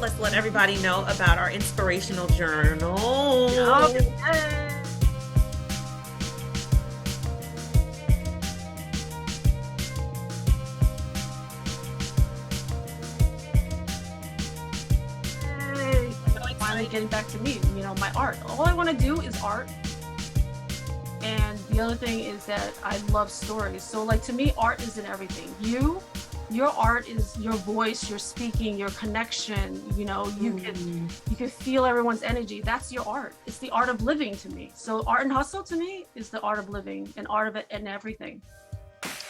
let's let everybody know about our inspirational journal. Okay. Yay. So Finally excited. getting back to me, my art. All I want to do is art. And the other thing is that I love stories. So like to me, art isn't everything. Your art is your voice, your speaking, your connection. You can feel everyone's energy. That's your art. It's the art of living to me. So art and hustle to me is the art of living and art of it and everything.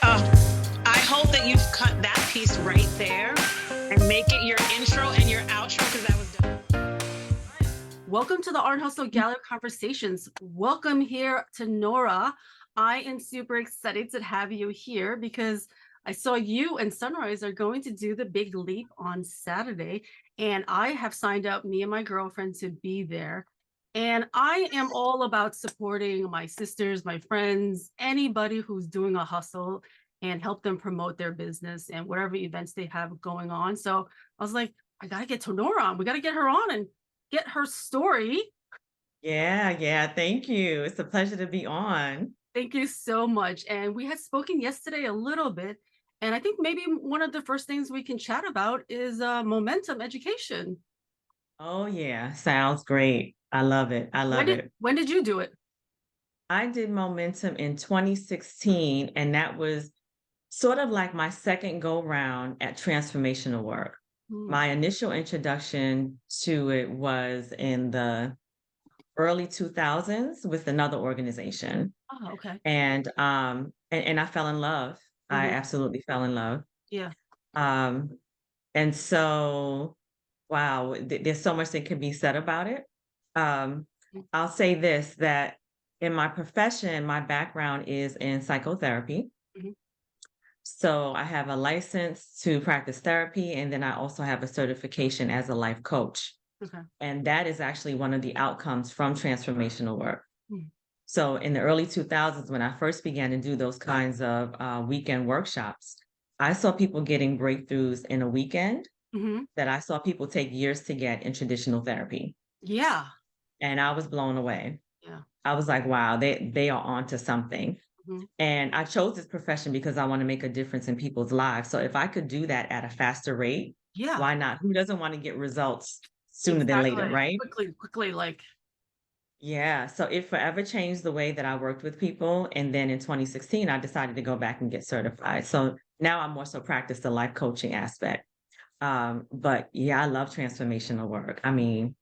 I hope that you've cut that piece right there and make it your intro and your outro because that was dope. Welcome to the Art and Hustle Gallery Conversations. Welcome here to Tanorah. I am super excited to have you here because I saw you and Sunrise are going to do the big leap on Saturday, and I have signed up, me and my girlfriend, to be there. And I am all about supporting my sisters, my friends, anybody who's doing a hustle and help them promote their business and whatever events they have going on. So I was like, I gotta get Tanorah on. We gotta get her on and get her story. Yeah. Thank you. It's a pleasure to be on. Thank you so much. And we had spoken yesterday a little bit. And I think maybe one of the first things we can chat about is momentum education. Oh, yeah. Sounds great. I love it. I When love did it. when did you do it? I did Momentum in 2016, and that was sort of like my second go round at transformational work. Hmm. My initial introduction to it was in the early 2000s with another organization. Oh, okay. And I fell in love. I Hmm. absolutely fell in love. Yeah. Um, and so, wow, there's so much that can be said about it. Um, I'll say this, that in my profession, my background is in psychotherapy. Hmm. So I have a license to practice therapy, and then I also have a certification as a life coach. Okay. And that is actually one of the outcomes from transformational work. Hmm. So in the early 2000s, when I first began to do those kinds of weekend workshops, I saw people getting breakthroughs in a weekend Hmm. that I saw people take years to get in traditional therapy. Yeah. And I was blown away. Yeah. I was like, wow, they are onto something. Hmm. And I chose this profession because I want to make a difference in people's lives. So if I could do that at a faster rate, Yeah. why not? Who doesn't want to get results sooner than later, Exactly. right? Quickly, like, Yeah, so it forever changed the way that I worked with people. And then in 2016, I decided to go back and get certified. So now I more so practice the life coaching aspect. But yeah, I love transformational work. I mean,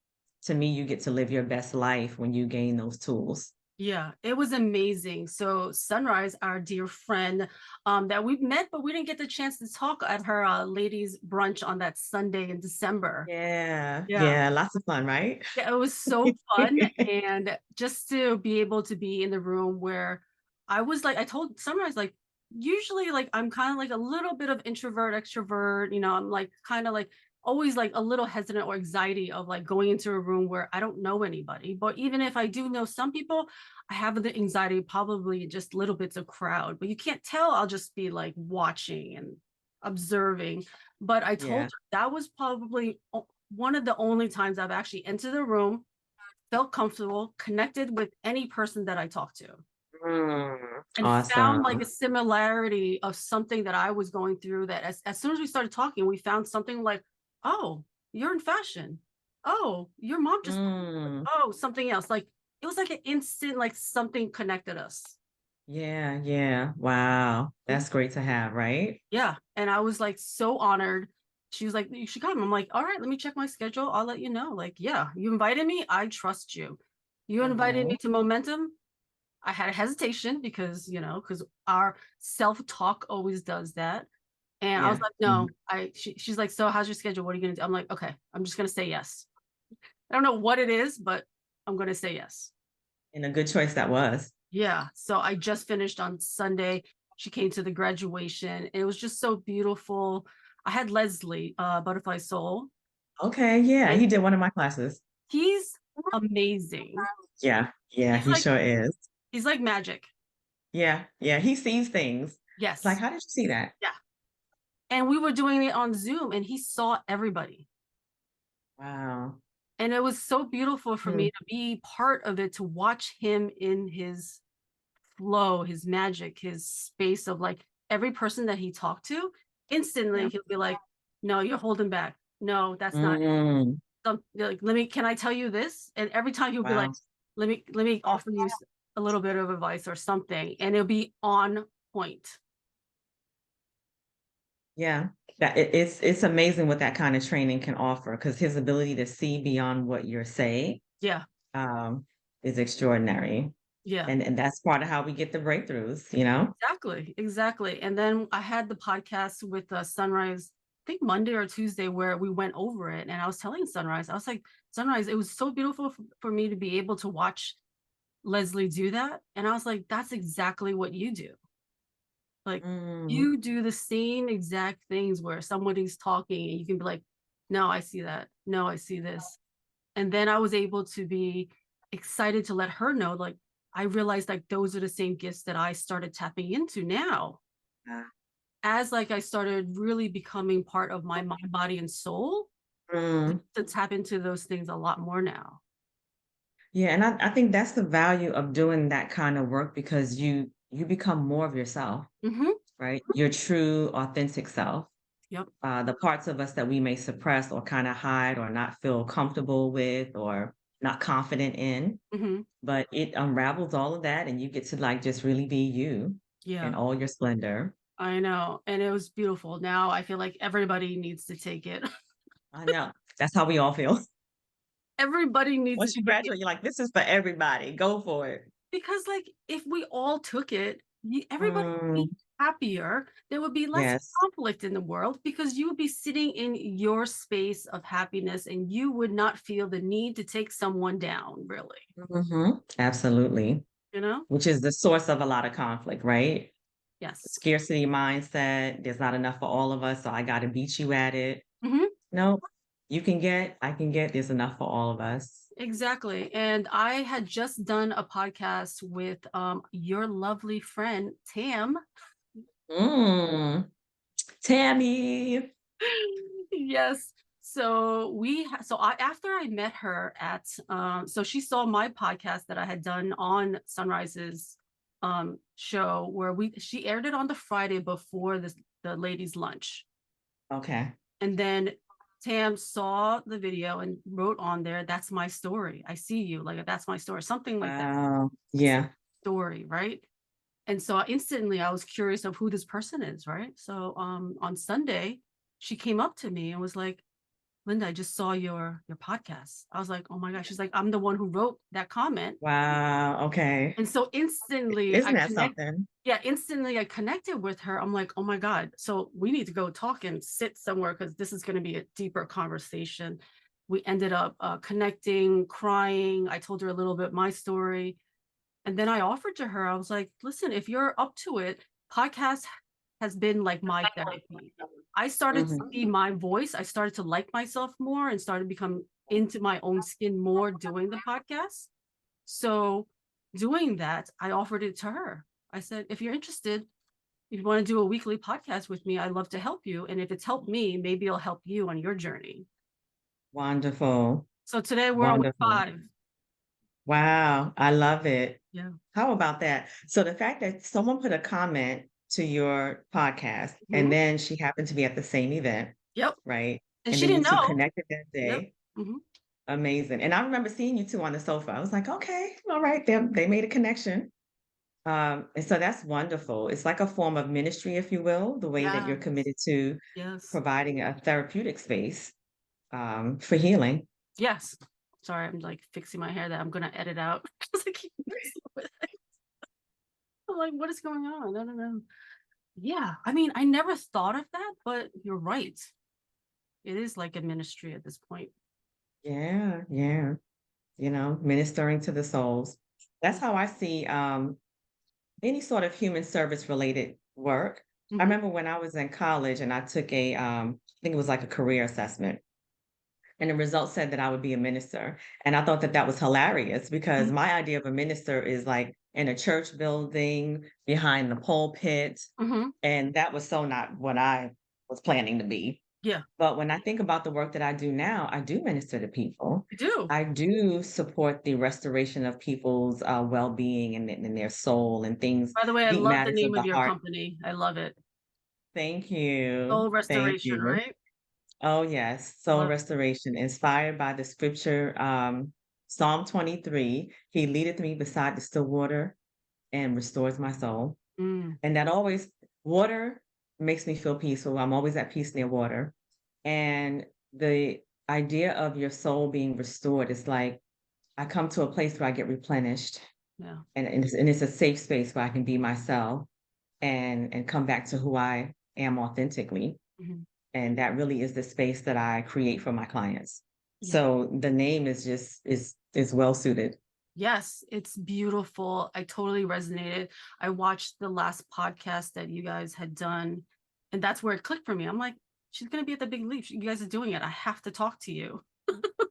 to me, you get to live your best life when you gain those tools. yeah, it was amazing. So Sunrise, our dear friend, that we've met, but we didn't get the chance to talk at her ladies' brunch on that Sunday in December. Yeah. Yeah, lots of fun, right? Yeah, it was so fun. And just to be able to be in the room where I was like, I told Sunrise, like, usually, like, I'm kind of like a little bit of introvert, extrovert, I'm like kind of like always like a little hesitant or anxiety of like going into a room where I don't know anybody. But even if I do know some people, I have the anxiety, probably just little bits of crowd, but you can't tell. I'll just be like watching and observing. But I told Yeah. her that was probably one of the only times I've actually entered the room, felt comfortable, connected with any person that I talked to, and found like Awesome. a similarity of something that I was going through. That as soon as we started talking, we found something like, oh, you're in fashion. Oh, your mom just, Mm, oh, something else. Like it was like an instant, like something connected us. yeah. Wow. That's great to have, right? Yeah. And I was like so honored. She was like, you should come. I'm like, all right, let me check my schedule. I'll let you know. Like, yeah, you invited me. I trust you. You invited Mhm. me to Momentum. I had a hesitation because our self-talk always does that. And I was Yeah. like, Mhm. no, she's like, so how's your schedule? What are you gonna do? I'm like, okay, I'm just gonna say yes. I don't know what it is, but I'm gonna say yes. And a good choice that was. Yeah. So I just finished on Sunday. She came to the graduation. It was just so beautiful. I had Leslie, Butterfly Soul, Okay, yeah, and he did one of my classes. he's amazing. Yeah, He's he like sure is. he's like magic. Yeah, he sees things. It's like, Yes. how did you see that? Yeah. And we were doing it on Zoom and he saw everybody. Wow. And it was so beautiful for me Mm, to be part of it, to watch him in his flow, his magic, his space of like every person that he talked to, instantly yeah. he'll be like, no, you're holding back. No, that's not Mm, like, can I tell you this? And every time he'll be like, wow. let me offer you a little bit of advice or something. And it'll be on point. Yeah. It's amazing what that kind of training can offer because his ability to see beyond what you're saying Yeah. um, is extraordinary. Yeah. And that's part of how we get the breakthroughs, you know? Exactly, exactly. And then I had the podcast with Sunrise, I think Monday or Tuesday, where we went over it. And I was telling Sunrise, I was like, Sunrise, it was so beautiful for me to be able to watch Leslie do that. And I was like, that's exactly what you do. Like, Mm, you do the same exact things where somebody's talking and you can be like, no, I see that. No, I see this. And then I was able to be excited to let her know, like, I realized like those are the same gifts that I started tapping into now, uh, as like I started really becoming part of my mind, body, and soul, mm. to tap into those things a lot more now. Yeah, and I think that's the value of doing that kind of work because you become more of yourself, Hmm. right? Your true, authentic self. Yep. The parts of us that we may suppress or kind of hide or not feel comfortable with or not confident in, Hmm. but it unravels all of that and you get to like just really be you in Yeah, all your splendor. I know. And it was beautiful. Now I feel like everybody needs to take it. I know. That's how we all feel. Everybody needs to Once you take it. graduate, you're like, this is for everybody. Go for it. Because like if we all took it, everybody would Mm, be happier. There would be less yes. conflict in the world because you would be sitting in your space of happiness and you would not feel the need to take someone down, really. Absolutely. You know? Which is the source of a lot of conflict, right? Yes. Scarcity mindset. There's not enough for all of us, so I got to beat you at it. Hmm. No, you can get, I can get, there's enough for all of us. Exactly. And I had just done a podcast with your lovely friend Tam. Mm, Tammy. Yes. So after I met her at so she saw my podcast that I had done on Sunrise's show, where we she aired it on the Friday before the ladies' lunch. Okay. And then Tam saw the video and wrote on there, that's my story. I see you. Like, that's my story. Something like that. Wow. That's the Yeah. story, right? And so instantly I was curious of who this person is, right? So on Sunday, she came up to me and was like, Linda, I just saw your podcast. I was like, oh my gosh. She's like, I'm the one who wrote that comment. Wow. Okay. And so instantly Isn't that something? instantly I connected with her. I'm like, oh my God. So we need to go talk and sit somewhere because this is going to be a deeper conversation. We ended up connecting, crying. I told her a little bit my story. And then I offered to her, I was like, listen, if you're up to it, podcast has been like my therapy. I started to Mhm. see my voice. I started to like myself more and started to become into my own skin more doing the podcast. So doing that, I offered it to her. I said, if you're interested, if you want to do a weekly podcast with me, I'd love to help you. And if it's helped me, maybe it'll help you on your journey. Wonderful. So today we're on week Wonderful. 5. Wow. I love it. Yeah. How about that? So the fact that someone put a comment to your podcast and Mhm. then she happened to be at the same event, Yep. right? And And she then you didn't two know. connected that Yep. day. Hmm. Amazing. And I remember seeing you two on the sofa. I was like, okay, all right, they made a connection. And so that's wonderful. It's like a form of ministry, if you will, the way that Yeah. you're committed to Yes. providing a therapeutic space for healing. Yes. Sorry, I'm like fixing my hair that I'm gonna edit out because I keep messing with it. I'm like, what is going on? I don't know. Yeah, I mean, I never thought of that, but you're right. It is like a ministry at this point. Yeah, yeah. Ministering to the souls. That's how I see any sort of human service related work. I Mm-hmm. remember when I was in college and I took I think it was like a career assessment, and the results said that I would be a minister. And I thought that that was hilarious because Hmm. my idea of a minister is like in a church building behind the pulpit. Hmm. And that was so not what I was planning to be. Yeah, But when I think about the work that I do now, I do minister to people. you do. I do support the restoration of people's well-being and their soul and things, By the way, I deep love the matters of name of the your heart. company. I love it. Thank you. Soul Thank restoration, you. right? Oh, yes. Soul Love restoration, inspired by the scripture, Psalm 23. He leadeth me beside the still water and restores my soul. mm, And that always, water makes me feel peaceful. I'm always at peace near water. And the idea of your soul being restored is like I come to a place where I get replenished, yeah. and it's a safe space where I can be myself and come back to who I am authentically. Mhm. And that really is the space that I create for my clients. Yeah. So the name is just is well suited. Yes, it's beautiful. I totally resonated. I watched the last podcast that you guys had done, and that's where it clicked for me. I'm like, she's gonna be at the big leap. You guys are doing it. I have to talk to you.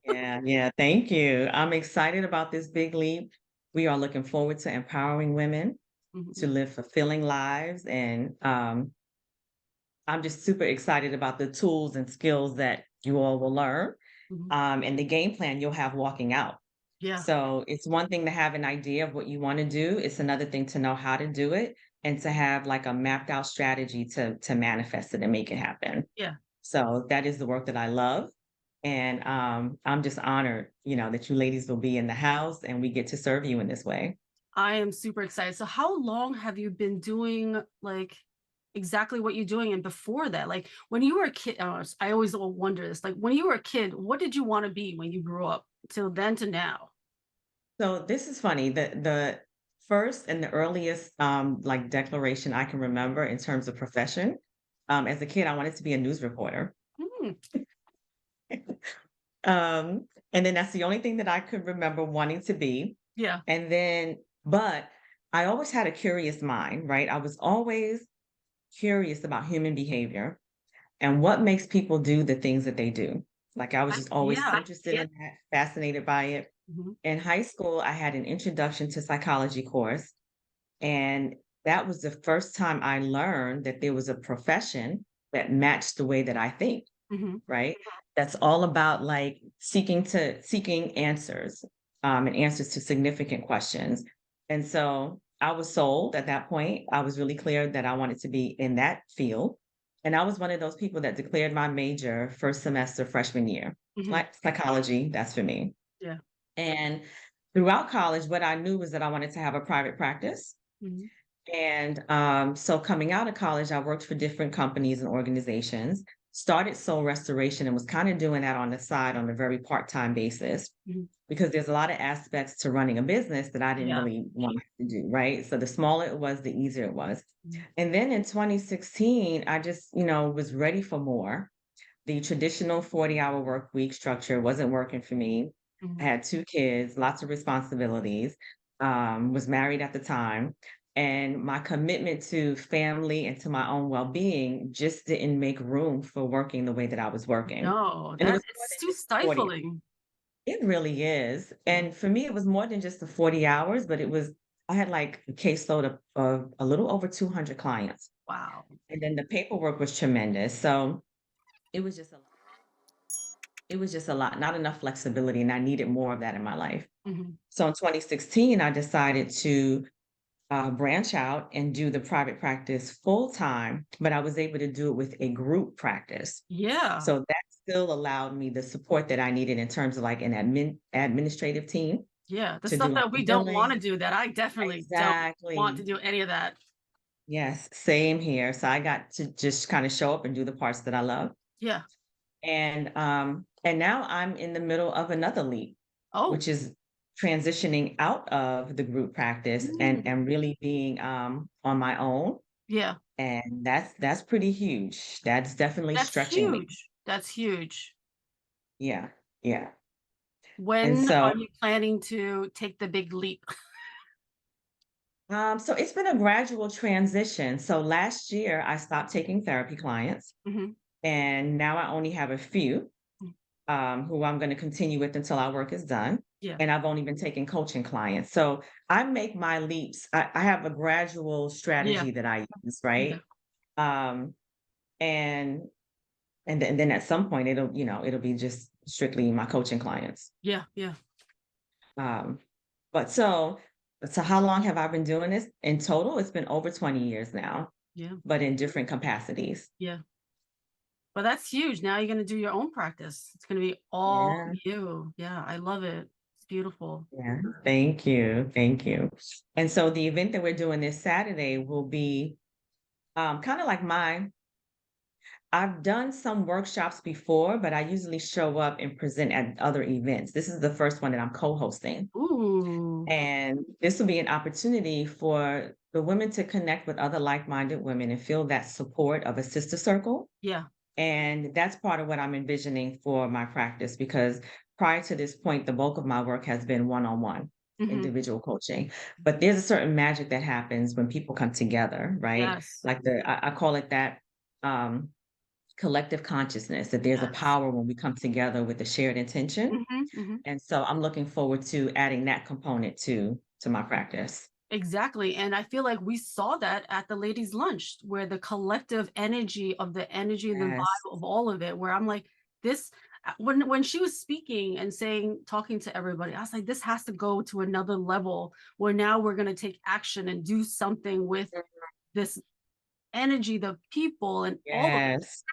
Yeah, yeah. Thank you. I'm excited about this big leap. We are looking forward to empowering women to Mhm, live fulfilling lives. And I'm just super excited about the tools and skills that you all will learn, mhm. and the game plan you'll have walking out. Yeah, So it's one thing to have an idea of what you want to do. It's another thing to know how to do it and to have like a mapped out strategy to manifest it and make it happen. yeah. So that is the work that I love. And I'm just honored, that you ladies will be in the house and we get to serve you in this way. I am super excited. So how long have you been doing like exactly what you're doing? And before that, like when you were a kid, I always wonder this, like when you were a kid, what did you want to be when you grew up till then to now? So this is funny. The first and the earliest like declaration I can remember in terms of profession, as a kid, I wanted to be a news reporter. Hmm, And then that's the only thing that I could remember wanting to be. yeah. And then, but I always had a curious mind, right? I was always curious about human behavior and what makes people do the things that they do. Like I was just always Yeah. interested in that, fascinated by it. Mhm. In high school, I had an introduction to psychology course, and that was the first time I learned that there was a profession that matched the way that I think, Mhm. right? That's all about like seeking answers, and answers to significant questions. And so I was sold at that point. I was really clear that I wanted to be in that field. And I was one of those people that declared my major first semester freshman year. Mhm. Like psychology, that's for me. Yeah. And throughout college, what I knew was that I wanted to have a private practice. Mhm. And so coming out of college, I worked for different companies and organizations, started soul restoration and was kind of doing that on the side on a very part-time basis Mhm. because there's a lot of aspects to running a business that I didn't Yeah. really want to do, right? So the smaller it was, the easier it was. Mhm. And then in 2016, I just, was ready for more. The traditional 40-hour work week structure wasn't working for me. I Mhm. had 2 kids, lots of responsibilities, was married at the time, and my commitment to family and to my own well-being just didn't make room for working the way that I was working. No, And it that was more it's than too just the 40. stifling. It really is. Yeah. And for me, it was more than just the 40 hours, but I had like a caseload of a little over 200 clients. Wow. And then the paperwork was tremendous. So it was just a lot. It was just a lot, not enough flexibility, and I needed more of that in my life. Mhm. So in 2016, I decided to branch out and do the private practice full time, but I was able to do it with a group practice. Yeah. So that still allowed me the support that I needed in terms of like an administrative team Yeah. The to stuff do my that we don't want to billing. do that I definitely don't want to Exactly. do any of that. Yes, same here. So I got to just kind of show up and do the parts that I love. Yeah. And now I'm in the middle of another leap, Oh. which is transitioning out of the group practice and Mm. and really being on my own. Yeah. And that's pretty huge. That's definitely That's stretching me. huge. That's huge. Yeah. Yeah. And When so are you planning to take the big leap? so it's been a gradual transition. So last year I stopped taking therapy clients Mhm. and now I only have a few Mm. who I'm going to continue with until our work is done. Yeah. And I've only been taking coaching clients. So I make my leaps. I have a gradual Yeah. strategy that I use, Yeah. right? Um, and And then at some point it'll be just strictly my coaching clients. Yeah, yeah, Um, but so how long have I been doing this? In total, it's been over 20 years now, yeah, but in different capacities. yeah. But that's huge. Now you're gonna do your own practice. It's gonna be all Yeah. you. Yeah, I love it. It's beautiful. Yeah. Thank you. Thank you. And so the event that we're doing this Saturday will be kind of like mine. I've done some workshops before, but I usually show up and present at other events. This is the first one that I'm co-hosting. Ooh, And this will be an opportunity for the women to connect with other like-minded women and feel that support of a sister circle. yeah. And that's part of what I'm envisioning for my practice because prior to this point, the bulk of my work has been one-on-one Mhm. individual coaching. But there's a certain magic that happens when people come together, right? Yes, Like I call it that um, collective consciousness, that there's a yes. power when we come together with a shared intention. Mhm, mhm. And so I'm looking forward to adding that component to my practice. Exactly, and I feel like we saw that at the ladies' lunch, where the collective energy and the Yes. vibe of all of it, where I'm like, this when she was speaking and saying talking to everybody, I was like, this has to go to another level where now we're gonna take action and do something with this energy, the people and all of it. Yes.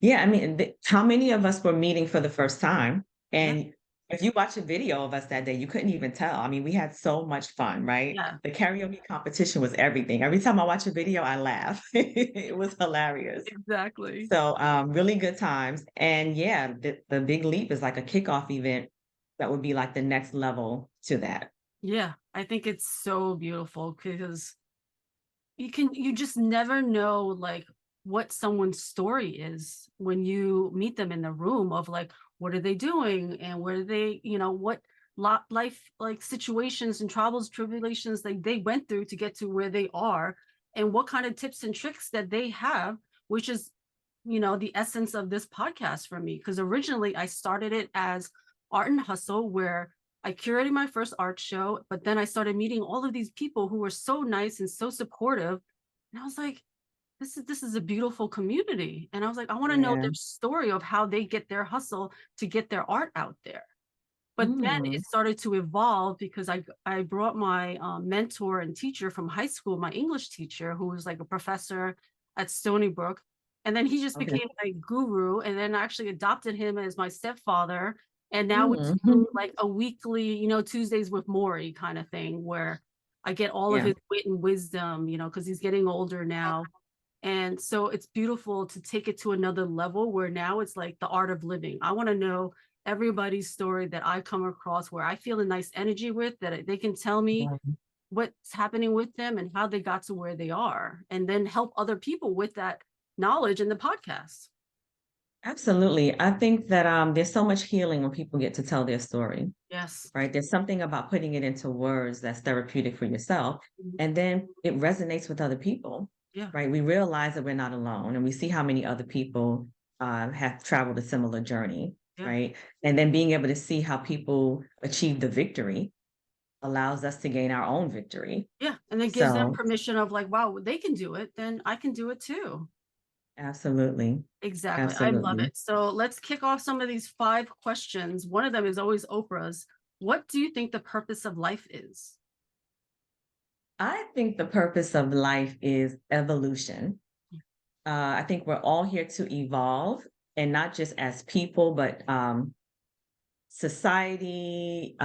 Yeah, I mean, how many of us were meeting for the first time? Yeah, And if you watch a video of us that day, you couldn't even tell. I mean, we had so much fun, right? yeah, The karaoke competition was everything. Every time I watch a video, I laugh. It was hilarious. exactly. So, really good times. And yeah, the big leap is like a kickoff event that would be like the next level to that. Yeah, I think it's so beautiful because you just never know like what someone's story is when you meet them in the room of like what are they doing and where they what life like situations and troubles tribulations like they went through to get to where they are and what kind of tips and tricks that they have, which is the essence of this podcast for me because originally I started it as art and hustle where I curated my first art show, but then I started meeting all of these people who were so nice and so supportive. And I was like, this is a beautiful community. And I was like, I want to know Yeah. their story of how they get their hustle to get their art out there. But then Mm, it started to evolve because I brought my mentor and teacher from high school, my English teacher, who was like a professor at Stony Brook. And then he just okay. became my guru. And then I actually adopted him as my stepfather. And now we Mm. do like a weekly, Tuesdays with Maury kind of thing where I get all of Yeah. his wit and wisdom, because he's getting older now. And so it's beautiful to take it to another level where now it's like the art of living. I want to know everybody's story that I come across where I feel a nice energy with that they can tell me Yeah. what's happening with them and how they got to where they are, and then help other people with that knowledge in the podcast. Absolutely. I think that there's so much healing when people get to tell their story, Yes. right? There's something about putting it into words that's therapeutic for yourself, Mhm. and then it resonates with other people, Yeah. right? We realize that we're not alone, and we see how many other people have traveled a similar journey, Yeah. right? And then being able to see how people achieve the victory allows us to gain our own victory. Yeah. And it gives them So, permission of like, wow, they can do it, then I can do it too. absolutely, Exactly. I love absolutely. it. So let's kick off some of these 5 questions. One of them is always Oprah's. What do you think the purpose of life is? I think the purpose of life is evolution. I think we're all here to evolve, and not just as people, but society,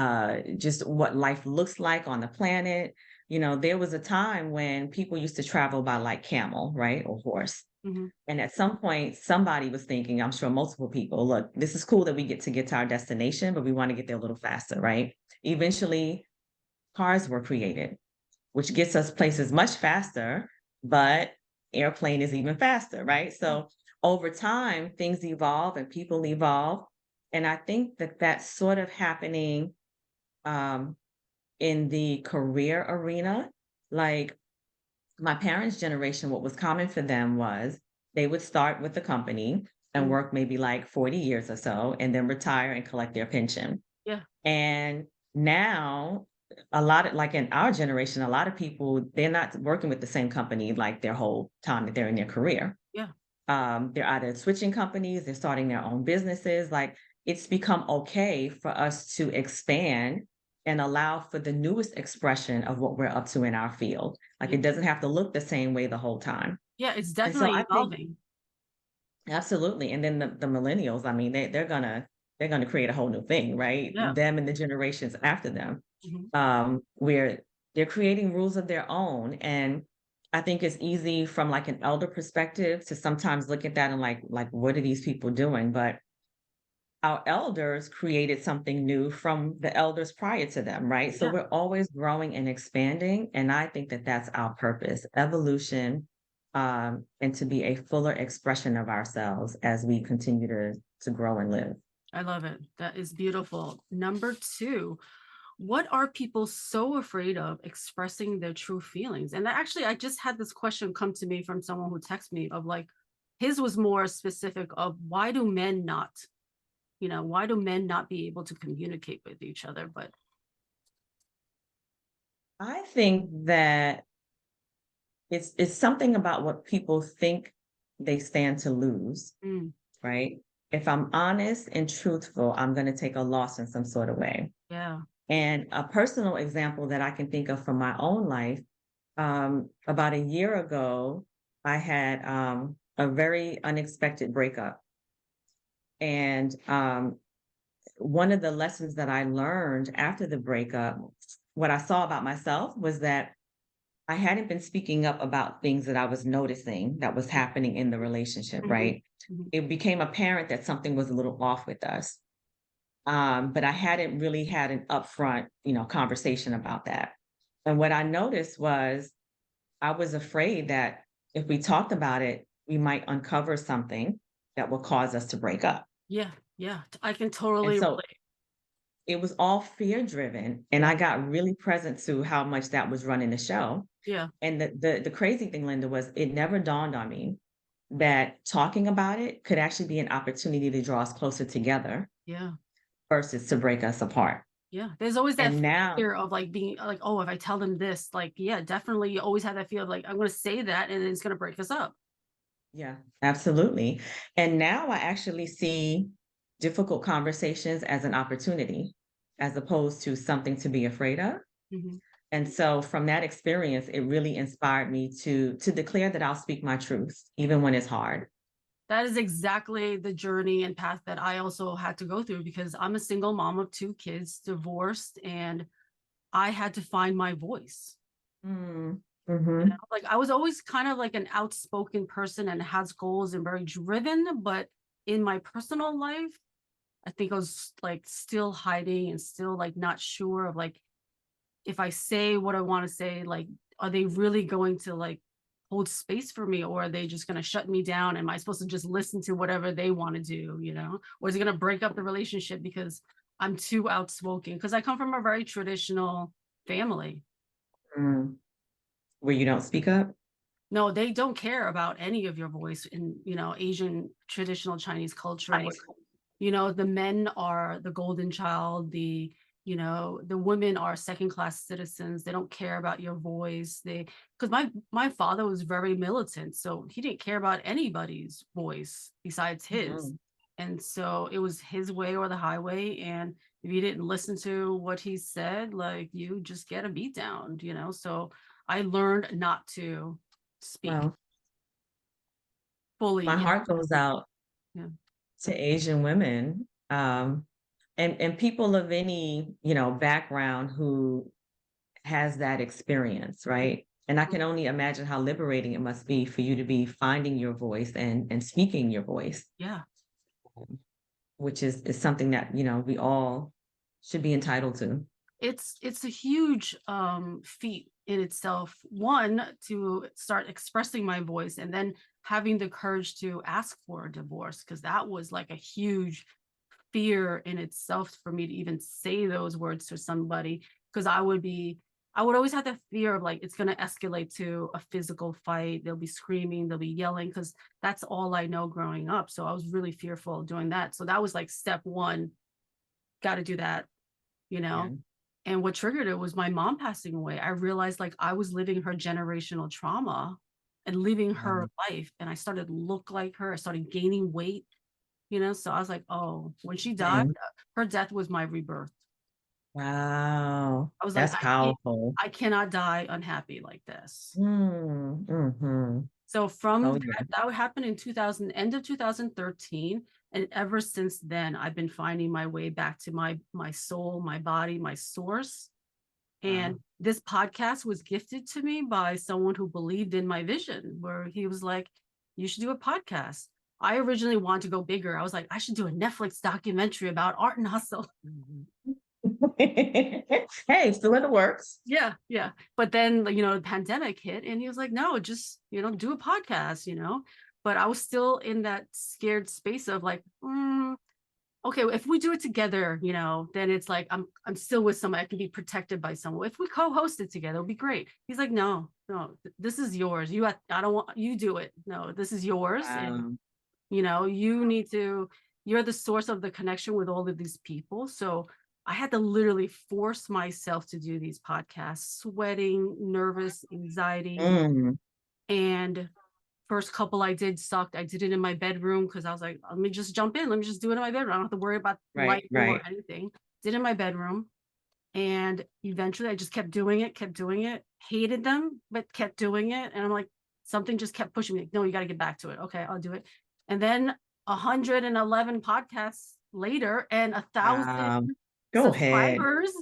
just what life looks like on the planet. There was a time when people used to travel by like camel, right, or horse. Mhm. And at some point, somebody was thinking, I'm sure multiple people, look, this is cool that we get to our destination, but we want to get there a little faster, right? Eventually, cars were created, which gets us places much faster, but airplane is even faster, right? Yeah. So over time, things evolve and people evolve. And I think that that's sort of happening um, in the career arena. Like my parents' generation, what was common for them was they would start with the company and Mhm. work maybe like 40 years or so and then retire and collect their pension. Yeah. And now, a lot of like in our generation, a lot of people, they're not working with the same company like their whole time that they're in their career. Yeah. They're either switching companies, they're starting their own businesses. Like it's become okay for us to expand and allow for the newest expression of what we're up to in our field. Like Yeah. it doesn't have to look the same way the whole time. Yeah, it's And so definitely I think evolving. absolutely. And then the millennials, I mean, they're gonna create a whole new thing, right? Yeah. Them and the generations after them, Mhm. where they're creating rules of their own. And I think it's easy from like an elder perspective to sometimes look at that and like what are these people doing? But our elders created something new from the elders prior to them, right? So Yeah, we're always growing and expanding. And I think that that's our purpose, evolution, and to be a fuller expression of ourselves as we continue to grow and live. I love it. That is beautiful. Number two, what are people so afraid of expressing their true feelings? And actually, I just had this question come to me from someone who texted me of like, his was more specific of why do men not, why do men not be able to communicate with each other? But I think that it's something about what people think they stand to lose, mm, right? If I'm honest and truthful, I'm going to take a loss in some sort of way. yeah, And a personal example that I can think of from my own life, about a year ago, I had a very unexpected breakup. And one of the lessons that I learned after the breakup, what I saw about myself was that I hadn't been speaking up about things that I was noticing that was happening in the relationship, mhm, right? mhm, It became apparent that something was a little off with us. But I hadn't really had an upfront, conversation about that. And what I noticed was I was afraid that if we talked about it, we might uncover something that will cause us to break up. yeah, yeah. I can And totally so relate. it was all fear driven. And Yeah, I got really present to how much that was running the show. yeah, And the crazy thing, Linda, was it never dawned on me that talking about it could actually be an opportunity to draw us closer together yeah. versus to break us apart. Yeah, there's always that And now, fear of like being like, oh, if I tell them this, like, yeah, definitely you always have that fear of like, I'm gonna say that and it's gonna break us up. yeah, absolutely. And now I actually see difficult conversations as an opportunity as opposed to something to be afraid of. Mhm. And so from that experience, it really inspired me to declare that I'll speak my truth, even when it's hard. That is exactly the journey and path that I also had to go through because I'm a single mom of two kids, divorced, and I had to find my voice. Mm, You know, mhm. like I was always kind of like an outspoken person and has goals and very driven, but in my personal life, I think I was like still hiding and still like not sure of like if I say what I want to say, like, are they really going to like hold space for me or are they just going to shut me down? Am I supposed to just listen to whatever they want to do, Or is it going to break up the relationship because I'm too outspoken? Because I come from a very traditional family. Mm. Where you don't speak up? No, they don't care about any of your voice in, Asian traditional Chinese culture where the men are the golden child, the women are second class citizens. They don't care about your voice. Because my father was very militant, so he didn't care about anybody's voice besides his. Mhm. And so it was his way or the highway. And if you didn't listen to what he said, like you just get a beat down. So I learned not to speak Well, my fully. heart goes out Yeah. to Asian women, and people of any, background who has that experience, right? And I can only imagine how liberating it must be for you to be finding your voice and speaking your voice, Yeah. which is something that, we all should be entitled to. It's a huge feat in itself, one, to start expressing my voice and then having the courage to ask for a divorce because that was like a huge fear in itself for me to even say those words to somebody because I would always have the fear of like it's going to escalate to a physical fight. They'll be screaming, they'll be yelling because that's all I know growing up. So I was really fearful of doing that. So that was like step one, got to do that, you Yeah. know and what triggered it was my mom passing away. I realized like I was living her generational trauma and living her Wow. life. And I started to look like her. I started gaining weight, so I was like, oh, when she died, Mhm. her death was my rebirth. Wow. I was like, That's powerful. I cannot die unhappy like this. Mm-hmm. So from Oh, yeah. that happened in end of 2013. And ever since then, I've been finding my way back to my soul, my body, my source. And Wow. this podcast was gifted to me by someone who believed in my vision, where he was like, you should do a podcast. I originally wanted to go bigger. I was like, I should do a Netflix documentary about art and hustle. Hey, still in the works. Yeah, yeah. But then, the pandemic hit and he was like, no, just, do a podcast. But I was still in that scared space of like, okay, if we do it together, then it's like I'm still with someone. I can be protected by someone. If we co-host it together, it'll be great. He's like, no, no, this is yours. I don't want you do it. No, this is yours. And Wow. you need to, you're the source of the connection with all of these people. So I had to literally force myself to do these podcasts, sweating, nervous, anxiety. Mm, And first couple I did sucked. I did it in my bedroom because I was like, let me just jump in. Let me just do it in my bedroom. I don't have to worry about right, lighting or right. anything. Did it in my bedroom. And eventually I just kept doing it, hated them, but kept doing it. And I'm like, something just kept pushing me. No, you got to get back to it. Okay, I'll do it. And then 111 podcasts later and 1,000 Go ahead. subscribers.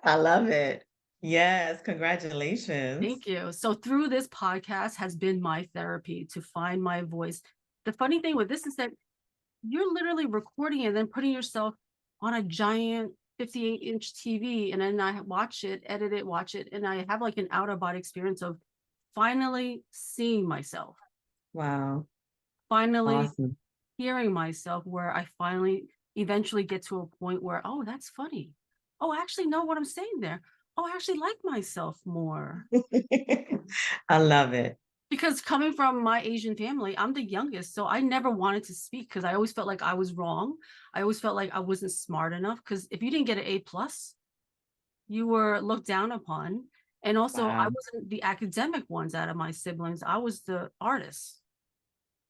I love it. Yes, congratulations. Thank you. So through this podcast has been my therapy to find my voice. The funny thing with this is that you're literally recording and then putting yourself on a giant 58-inch TV. And then I watch it, edit it, watch it. And I have like an out of body experience of finally seeing myself, Wow. finally Awesome. hearing myself, where I finally eventually get to a point where, oh, that's funny. Oh, I actually know what I'm saying there. Oh, I actually like myself more. I love it. Because coming from my Asian family, I'm the youngest. So I never wanted to speak because I always felt like I was wrong. I always felt like I wasn't smart enough because if you didn't get an A+, you were looked down upon. And also I Wow. wasn't the academic ones out of my siblings. I was the artist,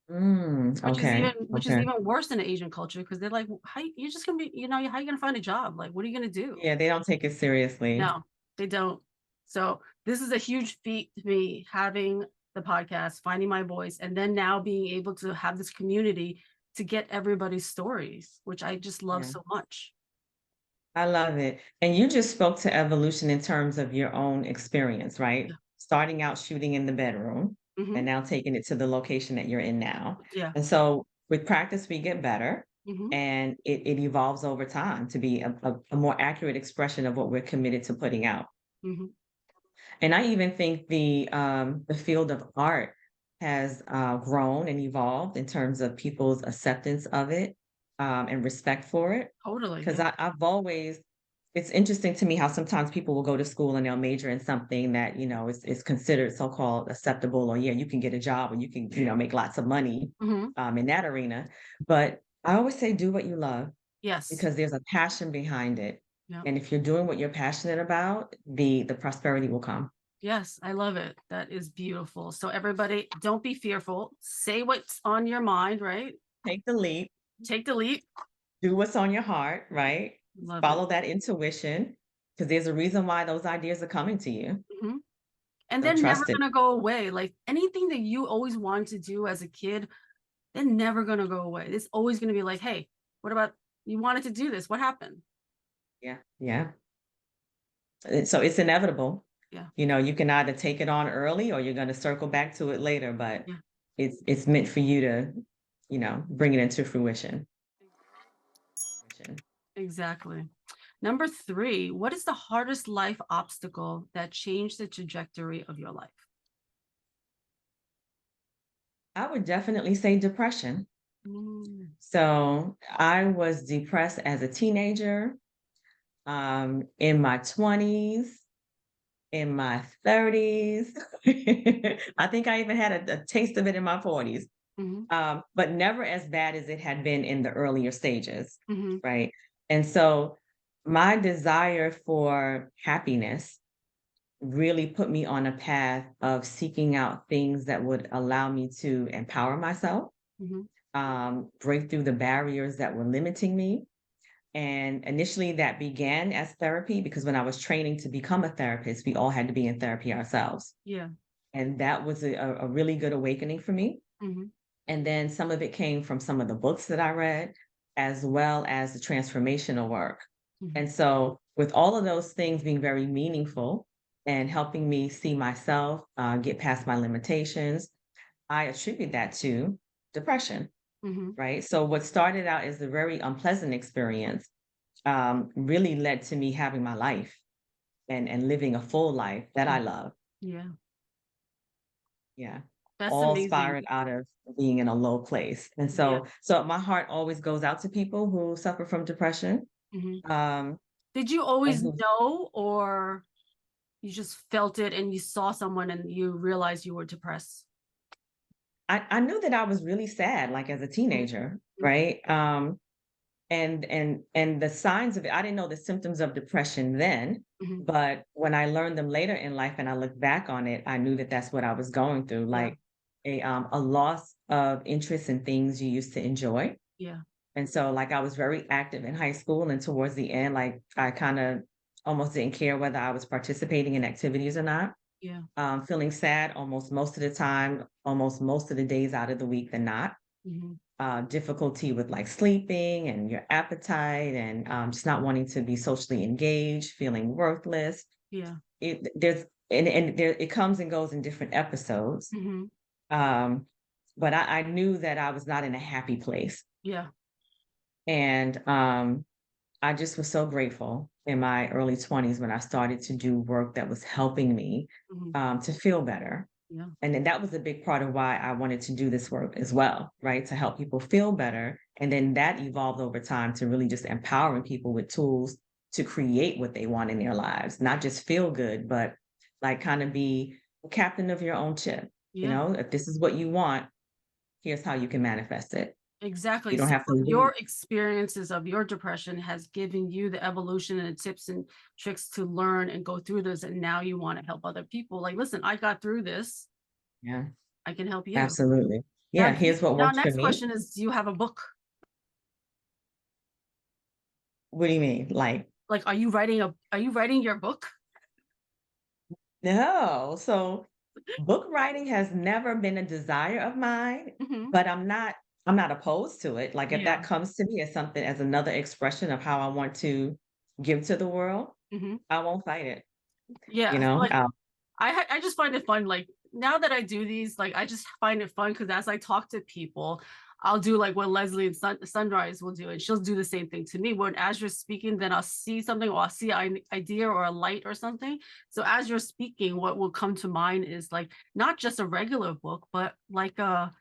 Okay. which is Okay. even worse in the Asian culture because they're like, how you're just gonna be, how you gonna find a job? Like, what are you gonna do? Yeah, they don't take it seriously. No, they don't. So this is a huge feat to me, having the podcast, finding my voice, and then now being able to have this community to get everybody's stories, which I just love Yeah. so much. I love it. And you just spoke to evolution in terms of your own experience, right? Yeah. Starting out shooting in the bedroom Hmm. and now taking it to the location that you're in now. Yeah. And so with practice, we get better Hmm. and it evolves over time to be a more accurate expression of what we're committed to putting out. Hmm. And I even think the field of art has grown and evolved in terms of people's acceptance of it and respect for it. Totally. Because Yeah. I've always, it's interesting to me how sometimes people will go to school and they'll major in something that, is considered so-called acceptable, or yeah, you can get a job or you can, make lots of money Hmm. in that arena. But I always say, do what you love Yes. because there's a passion behind it. Yeah. And if you're doing what you're passionate about, the prosperity will come. Yes. I love it. That is beautiful. So everybody, don't be fearful. Say what's on your mind, right? Take the leap, Take the leap. do what's on your heart, right? Love it. Follow that intuition because there's a reason why those ideas are coming to you. Hmm. And So they're never trust it. gonna go away. Like anything that you always wanted to do as a kid, they're never gonna go away. It's always gonna be like, hey, what about you wanted to do this? What happened? Yeah. Yeah. So it's inevitable. Yeah. You can either take it on early or you're going to circle back to it later, but Yeah. it's meant for you to, bring it into fruition. Exactly. Number 3, what is the hardest life obstacle that changed the trajectory of your life? I would definitely say depression. Mm. So I was depressed as a teenager, in my 20s, in my 30s. I think I even had a taste of it in my 40s, Hmm. but never as bad as it had been in the earlier stages, Hmm. right? And so my desire for happiness really put me on a path of seeking out things that would allow me to empower myself, Mhm. break through the barriers that were limiting me. And initially, that began as therapy because when I was training to become a therapist, we all had to be in therapy ourselves. Yeah. And that was a really good awakening for me. Mhm. And then some of it came from some of the books that I read, as well as the transformational work. Mhm. And so, with all of those things being very meaningful and helping me see myself, get past my limitations, I attribute that to depression, Mhm. right? So, what started out as a very unpleasant experience really led to me having my life and living a full life that I Mm. love. Yeah. Yeah. That's All amazing. spiraled out of being in a low place. And Yeah. so my heart always goes out to people who suffer from depression. Mhm. Um, Did you and always who know, or you just felt it and you saw someone and you realized you were depressed? I knew that I was really sad, like as a Mhm. teenager, Mhm. right? And the signs of it, I didn't know the symptoms of depression then, Mhm. but when I learned them later in life and I look back on it, I knew that that's what I was going through, Yeah. like a loss of interest in things you used to enjoy. Yeah. And so, like, I was very active in high school, and towards the end, like, I kind of almost didn't care whether I was participating in activities or not. Yeah. Feeling sad almost most of the time, almost most of the days out of the week than not. Mhm. Difficulty with like sleeping and your appetite, and just not wanting to be socially engaged, feeling worthless. Yeah. There's and there it comes and goes in different episodes. Mhm. Um, but I knew that I was not in a happy place, Yeah. and I just was so grateful in my early 20s when I started to do work that was helping me Mhm. to feel better. Yeah. And then that was a big part of why I wanted to do this work as well, right? To help people feel better. And then that evolved over time to really just empowering people with tools to create what they want in their lives, not just feel good, but like kind of be the captain of your own ship. You Yeah. know, if this is what you want, here's how you can manifest it. Exactly. You don't So have to wait. your experiences of your depression has given you the evolution and the tips and tricks to learn and go through this. And now you want to help other people. Like, listen, I got through this. Yeah. I can help you. Absolutely. Now, Yeah, here's what works for next me. question is, do you have a book? What do you mean? Like, Like, are you writing your book? no. So book writing has never been a desire of mine, Hmm. but I'm not opposed to it. Like if Yeah. that comes to me as something as another expression of how I want to give to the world, Hmm. I won't fight it. You Yeah. So know? like, I just find it fun. Like now that I do these, like I just find it fun because as I talk to people, I'll do like what Leslie and Sunrise will do, and she'll do the same thing to me. When as you're speaking, then I'll see something, or I'll see an idea or a light or something. So as you're speaking, what will come to mind is like not just a regular book, but like a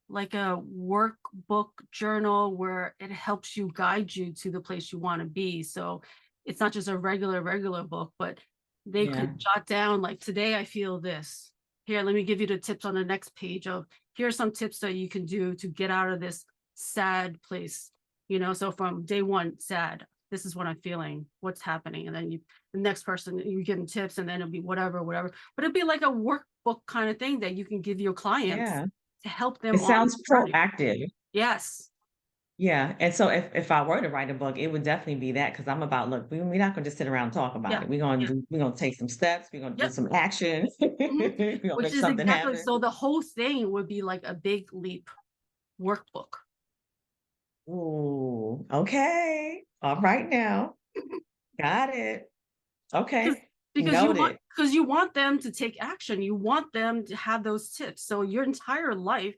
workbook journal where it helps you guide you to the place you want to be. So it's not just a regular book, but they could Yeah. jot down like today I feel this. Here, let me give you the tips on the next page of here's some tips that you can do to get out of this sad place. So from day one, sad. This is what I'm feeling. What's happening? And then the next person, you give them tips, and then it'll be whatever, whatever. But it'd be like a workbook kind of thing that you can give your clients Yeah. to help It them on sounds the journey. proactive. Yes. Yeah. And so if I were to write a book, it would definitely be that because I'm about, look, we're not gonna just sit around and talk about Yeah. it. Yeah. We're gonna take some steps, we're gonna do Yep. some action, Mhm. we're gonna Which make is something exactly happen. so the whole thing would be like a big leap workbook. Ooh, okay. All right now. Got it. Because Okay. because Noted. you want them to take action. You want them to have those tips. So your entire life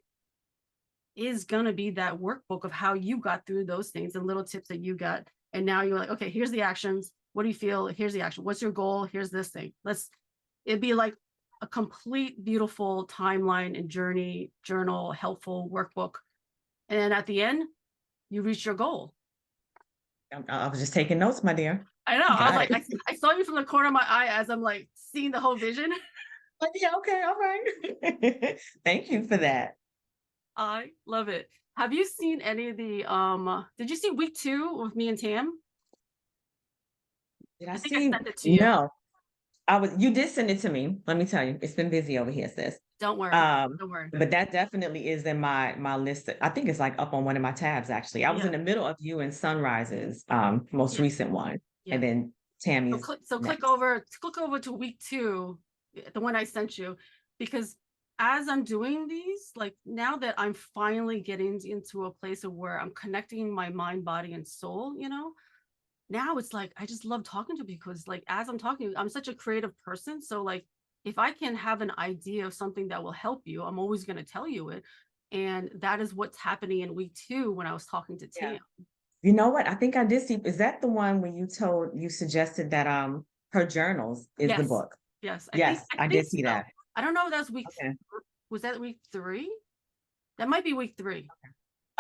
is gonna be that workbook of how you got through those things and little tips that you got. And now you're like, okay, here's the actions. What do you feel? Here's the action. What's your goal? Here's this thing. It'd be like a complete beautiful timeline and journey, journal, helpful workbook. And then at the end, you reach your goal. I was just taking notes, my dear. I know. I was Got like, it. I saw you from the corner of my eye as I'm like seeing the whole vision. Yeah, okay, all right. Thank you for that. I love it. Have you seen any of the did you see week 2 with me and Tam? Did I I think I see? sent it to you. No, You did send it to me. Let me tell you, it's been busy over here, sis. Don't worry. Um, Don't worry. but that definitely is in my list. I think it's like up on one of my tabs, actually. I was Yeah. in the middle of you and Sunrise's most Yeah. recent one, Yeah. and then So Tammy's click next. over to week 2, the one I sent you, because as I'm doing these, like now that I'm finally getting into a place of where I'm connecting my mind, body, and soul, now it's like I just love talking to people because like as I'm talking, I'm such a creative person. So like if I can have an idea of something that will help you, I'm always going to tell you it. And that is what's happening in week 2 when I was talking to Yeah. Tam. You know what? I think I did see. Is that the one when you suggested that her journals is the Yes. book? Yes. Yes, I I think did see so. that. I don't know if that's Okay. was that week 3? That might be week 3.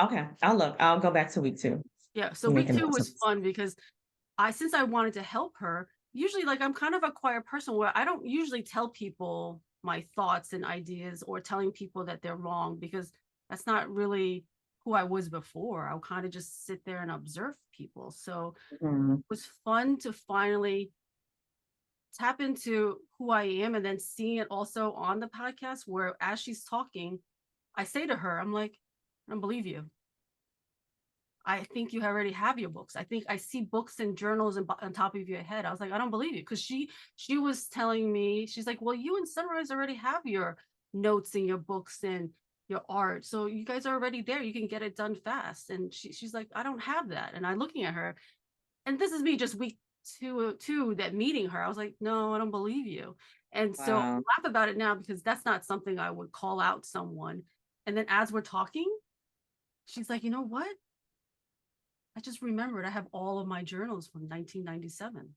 Okay. I'll look. I'll go back to week 2. Yeah. So You make week a 2 note. was fun because since I wanted to help her, usually like I'm kind of a quiet person where I don't usually tell people my thoughts and ideas or telling people that they're wrong because that's not really who I was before. I'll kind of just sit there and observe people. So Mhm. it was fun to finally tap into who I am and then seeing it also on the podcast where as she's talking, I say to her, I'm like, I don't believe you. I think you already have your books. I think I see books and journals on top of your head. I was like, I don't believe you. Because she was telling me, she's like, well, you and Sunrise already have your notes and your books and your art. So you guys are already there. You can get it done fast. And she's like, I don't have that. And I'm looking at her, and this is me just week two that meeting her. I was like, no, I don't believe you. And so I Wow. laugh about it now because that's not something I would call out someone. And then as we're talking, she's like, you know what? I just remembered I have all of my journals from 1997.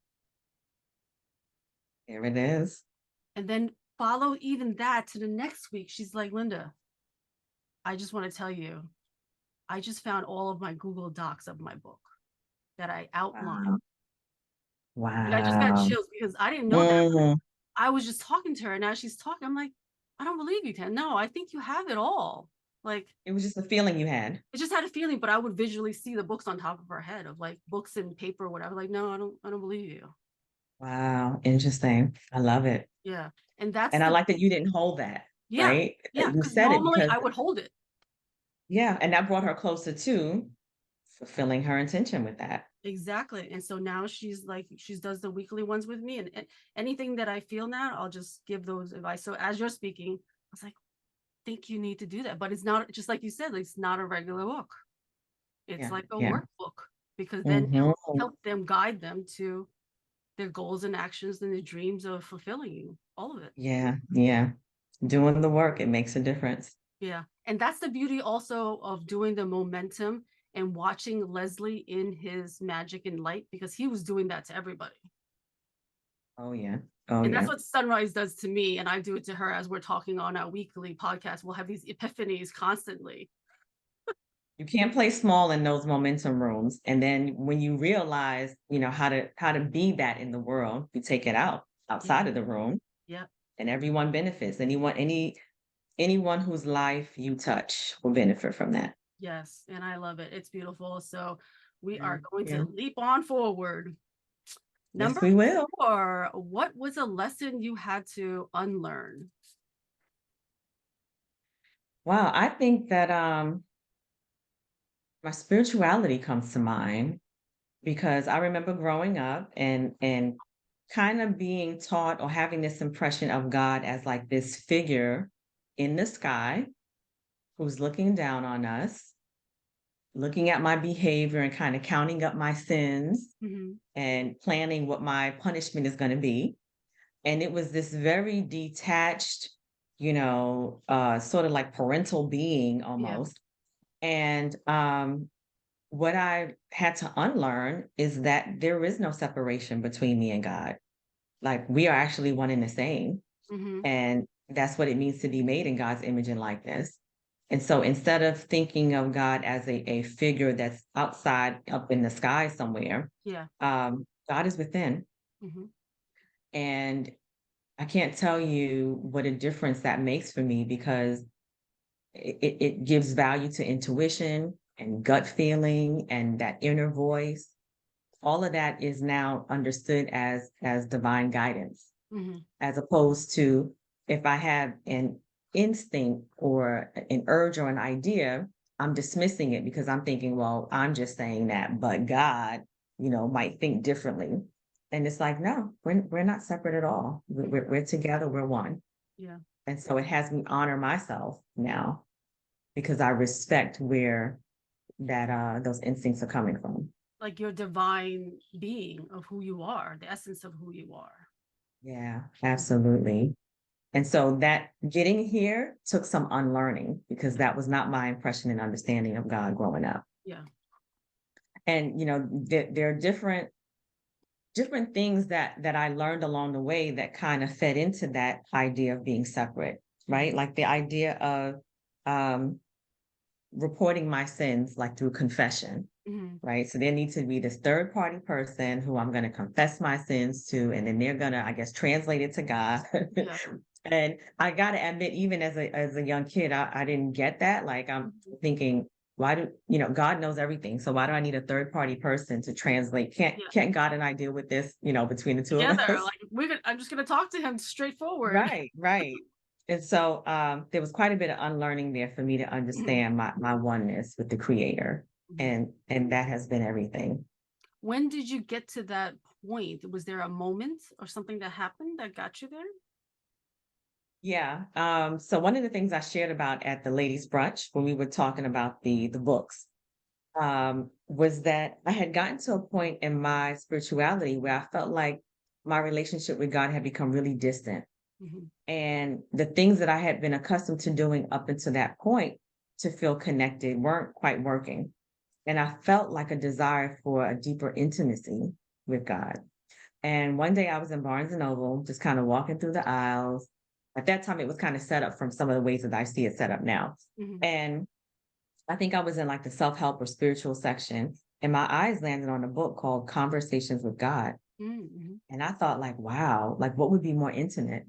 There it is. And then follow even that to the next week. She's like, Linda, I just want to tell you, I just found all of my Google Docs of my book that I outlined. Wow. And I just got Wow. chills because I didn't know that. Mhm. I was just talking to her and as she's talking, I'm like, I don't believe you, Tan. No, I think you have it all. Like, It was just a feeling you had. it just had a feeling, but I would visually see the books on top of her head of like books and paper or whatever. Like, no, I don't believe you. Wow. Interesting. I love it. Yeah. And that's And I the, like that you didn't hold that, yeah. right? Yeah. You Cause said it normally because, I would hold it. yeah, and that brought her closer to fulfilling her intention with that. Exactly. And so now she's like, she does the weekly ones with me. And anything that I feel now, I'll just give those advice. So as you're speaking, I was like, I think you need to do that. But it's not just like you said, it's not a regular book. It's Yeah. like a Yeah. workbook because then Hmm. it'll help them guide them to their goals and actions and the dreams of fulfilling you, all of it. Yeah. Yeah. Doing the work, it makes a difference. Yeah. And that's the beauty also of doing the momentum and watching Leslie in his magic and light because he was doing that to everybody. Oh, yeah. Oh, And that's yeah. what Sunrise does to me. And I do it to her as we're talking on our weekly podcast. We'll have these epiphanies constantly. You can't play small in those momentum rooms. And then when you realize, how to be that in the world, you take it Yeah. outside of the room Yeah. and everyone benefits. Anyone whose life you touch will benefit from that. Yes. And I love it. It's beautiful. So we Yeah. are going Yeah. to leap on forward. Yes, Number we will. 4, what was a lesson you had to unlearn? Wow. I think that my spirituality comes to mind because I remember growing up and kind of being taught or having this impression of God as like this figure in the sky who's looking down on us, looking at my behavior and kind of counting up my sins Mhm. and planning what my punishment is going to be. And it was this very detached, sort of like parental being Yeah. almost. And what I had to unlearn is that there is no separation between me and God. Like we are actually one and the same. Mhm. And that's what it means to be made in God's image and likeness. And so instead of thinking of God as a figure that's outside up in the sky somewhere, Yeah. God is within. Mhm. And I can't tell you what a difference that makes for me because it gives value to intuition and gut feeling and that inner voice. All of that is now understood as divine guidance. Hmm. as opposed to if I have an instinct or an urge or an idea, I'm dismissing it because I'm thinking, well, I'm just saying that, but God, might think differently. And it's like, no, we're not separate at all. We're together, we're one. Yeah. And so it has me honor myself now because I respect where that those instincts are coming from. Like your divine being of who you are, the essence of who you are. Yeah, absolutely. And so that getting here took some unlearning because that was not my impression and understanding of God growing up. Yeah. And there are different things that I learned along the way that kind of fed into that idea of being separate, right? Like the idea of um, reporting my sins, like through confession, Hmm. right? So there needs to be this third party person who I'm going to confess my sins to, and then they're going to, I guess, translate it to God. Yeah. And I got to admit, even as a young kid, I didn't get that. Like I'm Mhm. thinking, why do God knows everything? So why do I need a third party person to translate? Can't Yeah. can't God and I deal with this, between the two of Together, us? like I'm just gonna talk to him straightforward. Right, right. And so there was quite a bit of unlearning there for me to understand my oneness with the creator. Mhm. And that has been everything. When did you get to that point? Was there a moment or something that happened that got you there? Yeah. So one of the things I shared about at the ladies' brunch when we were talking about the books was that I had gotten to a point in my spirituality where I felt like my relationship with God had become really distant. Mhm. And the things that I had been accustomed to doing up until that point to feel connected weren't quite working. And I felt like a desire for a deeper intimacy with God. And one day I was in Barnes and Noble, just kind of walking through the aisles. At that time, it was kind of set up from some of the ways that I see it set up now. Mhm. And I think I was in like the self help or spiritual section, and my eyes landed on a book called Conversations with God. Mhm. And I thought, like, wow, like what would be more intimate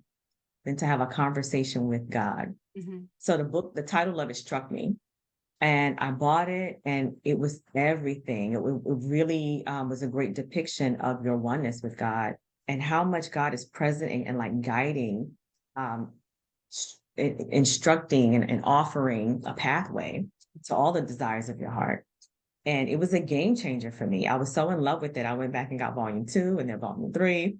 than to have a conversation with God? Mhm. So the title of it struck me, and I bought it, and it was everything. It really was a great depiction of your oneness with God and how much God is present and like guiding, um, instructing, and offering a pathway to all the desires of your heart. And it was a game changer for me. I was so in love with it. I went back and got volume 2 and then volume 3.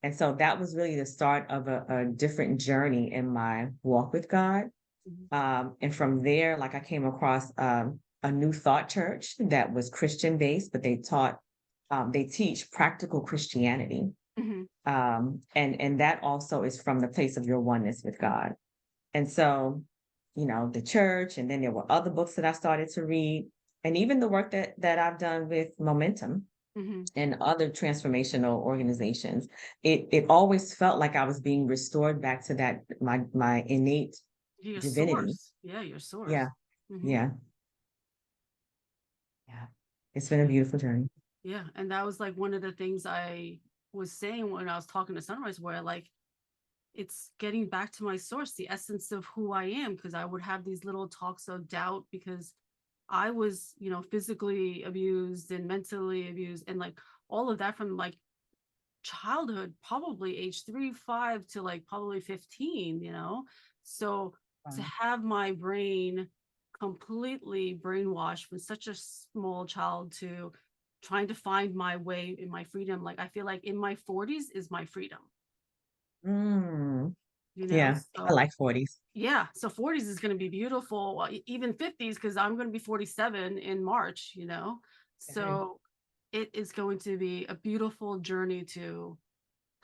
And so that was really the start of a different journey in my walk with God. Mhm. And from there, like I came across a new thought church that was Christian based, but they teach practical Christianity. Mhm. And that also is from the place of your oneness with God. And so, the church, and then there were other books that I started to read, and even the work that I've done with Momentum Mhm. and other transformational organizations. It always felt like I was being restored back to that my innate Your divinity. source. Yeah, your source. Yeah, Mhm. yeah, yeah. It's been a beautiful journey. Yeah, and that was like one of the things I was saying when I was talking to Sunrise, where like it's getting back to my source, the essence of who I am, because I would have these little talks of doubt because I was, physically abused and mentally abused and like all of that from like childhood, probably age 3, 5 to like probably 15. So to Wow. have my brain completely brainwashed from such a small child to trying to find my way in my freedom, like I feel like in my 40s is my freedom, Mm, you know? yeah, I So like 40s. yeah, so 40s is going to be beautiful, even 50s, because I'm going to be 47 in March. Okay. So it is going to be a beautiful journey to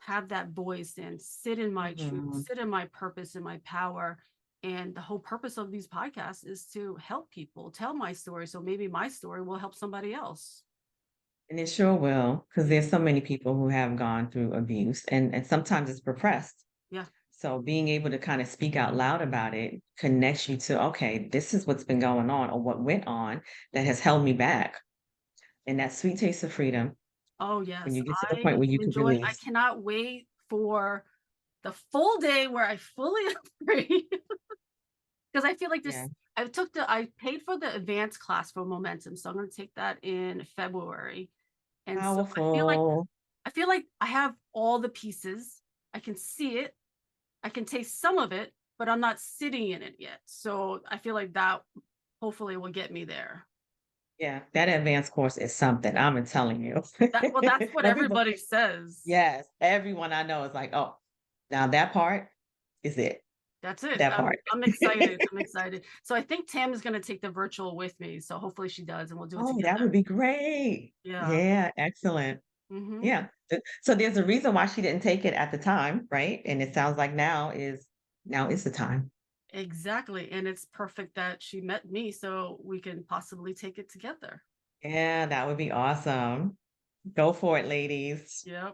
have that voice and sit in my truth, Mhm. sit in my purpose and my power. And the whole purpose of these podcasts is to help people tell my story. So maybe my story will help somebody else. And it sure will, because Mm. there's so many people who have gone through abuse, and sometimes it's repressed. Yeah. So being able to kind of speak out loud about it connects you to, okay, this is what's been going on or what went on that has held me back. And that sweet taste of freedom Oh, when yes. you get to the I point where you am can enjoying, I release. cannot wait for the full day where I fully am free. Because I feel like Yeah. this, I paid for the advanced class for Momentum. So I'm going to take that in February. And so Powerful. I feel like I have all the pieces. I can see it, I can taste some of it, but I'm not sitting in it yet. So I feel like that hopefully will get me there. Yeah, that advanced course is something, I'm telling you. That's what Everybody, everybody says. yes, everyone I know is like, "Oh, now that part is it, That's it. that part." I'm excited. I'm excited. So I think Tam is going to take the virtual with me. So hopefully she does, and we'll do it Oh, together. that would be great. Yeah. Yeah, excellent. Hmm. Yeah, so there's a reason why she didn't take it at the time, right? And it sounds like now is the time. Exactly. And it's perfect that she met me so we can possibly take it together. Yeah, that would be awesome. Go for it, ladies. Yep.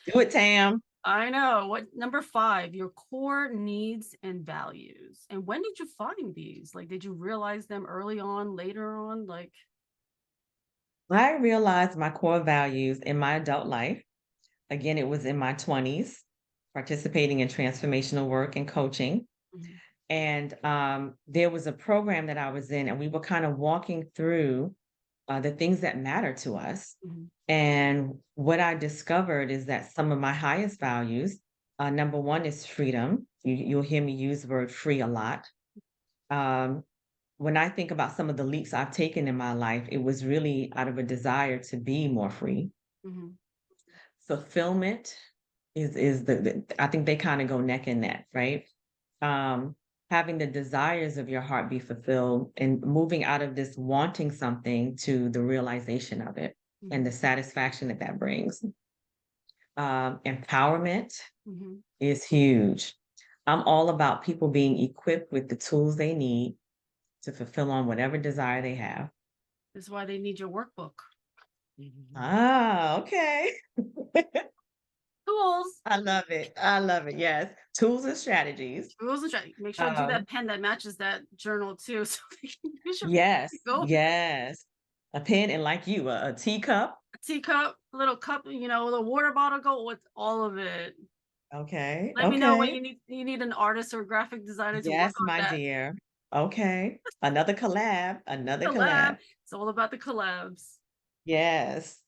Do it, Tam. I know. What number 5, your core needs and values. And when did you find these? Like, did you realize them early on, later on? Like, I realized my core values in my adult life. Again, it was in my 20s, participating in transformational work and coaching. mhm, And there was a program that I was in, and we were kind of walking through the things that matter to us. mhm, And what I discovered is that some of my highest values, number one is freedom. You'll hear me use the word free a lot. Um, when I think about some of the leaps I've taken in my life, it was really out of a desire to be more free. mhm, Fulfillment is I think they kind of go neck and neck, right? Um, Having the desires of your heart be fulfilled and moving out of this wanting something to the realization of it and mhm, the satisfaction that that brings. Empowerment mhm. is huge. I'm all about people being equipped with the tools they need to fulfill on whatever desire they have. This is why they need your workbook. Ah, okay. Tools. I love it. I love it. Yes. Tools and strategies. Tools and make sure to do Um, that pen that matches that journal too. So they can use your yes. go Yes. A pen and like you, a teacup. teacup, little cup, the water bottle, go with all of it. Okay. Let me know what Okay. you need an artist or graphic designer to work Yes, on my that dear. Okay. Another collab. Another collab. collab. It's all about the collabs. Yes.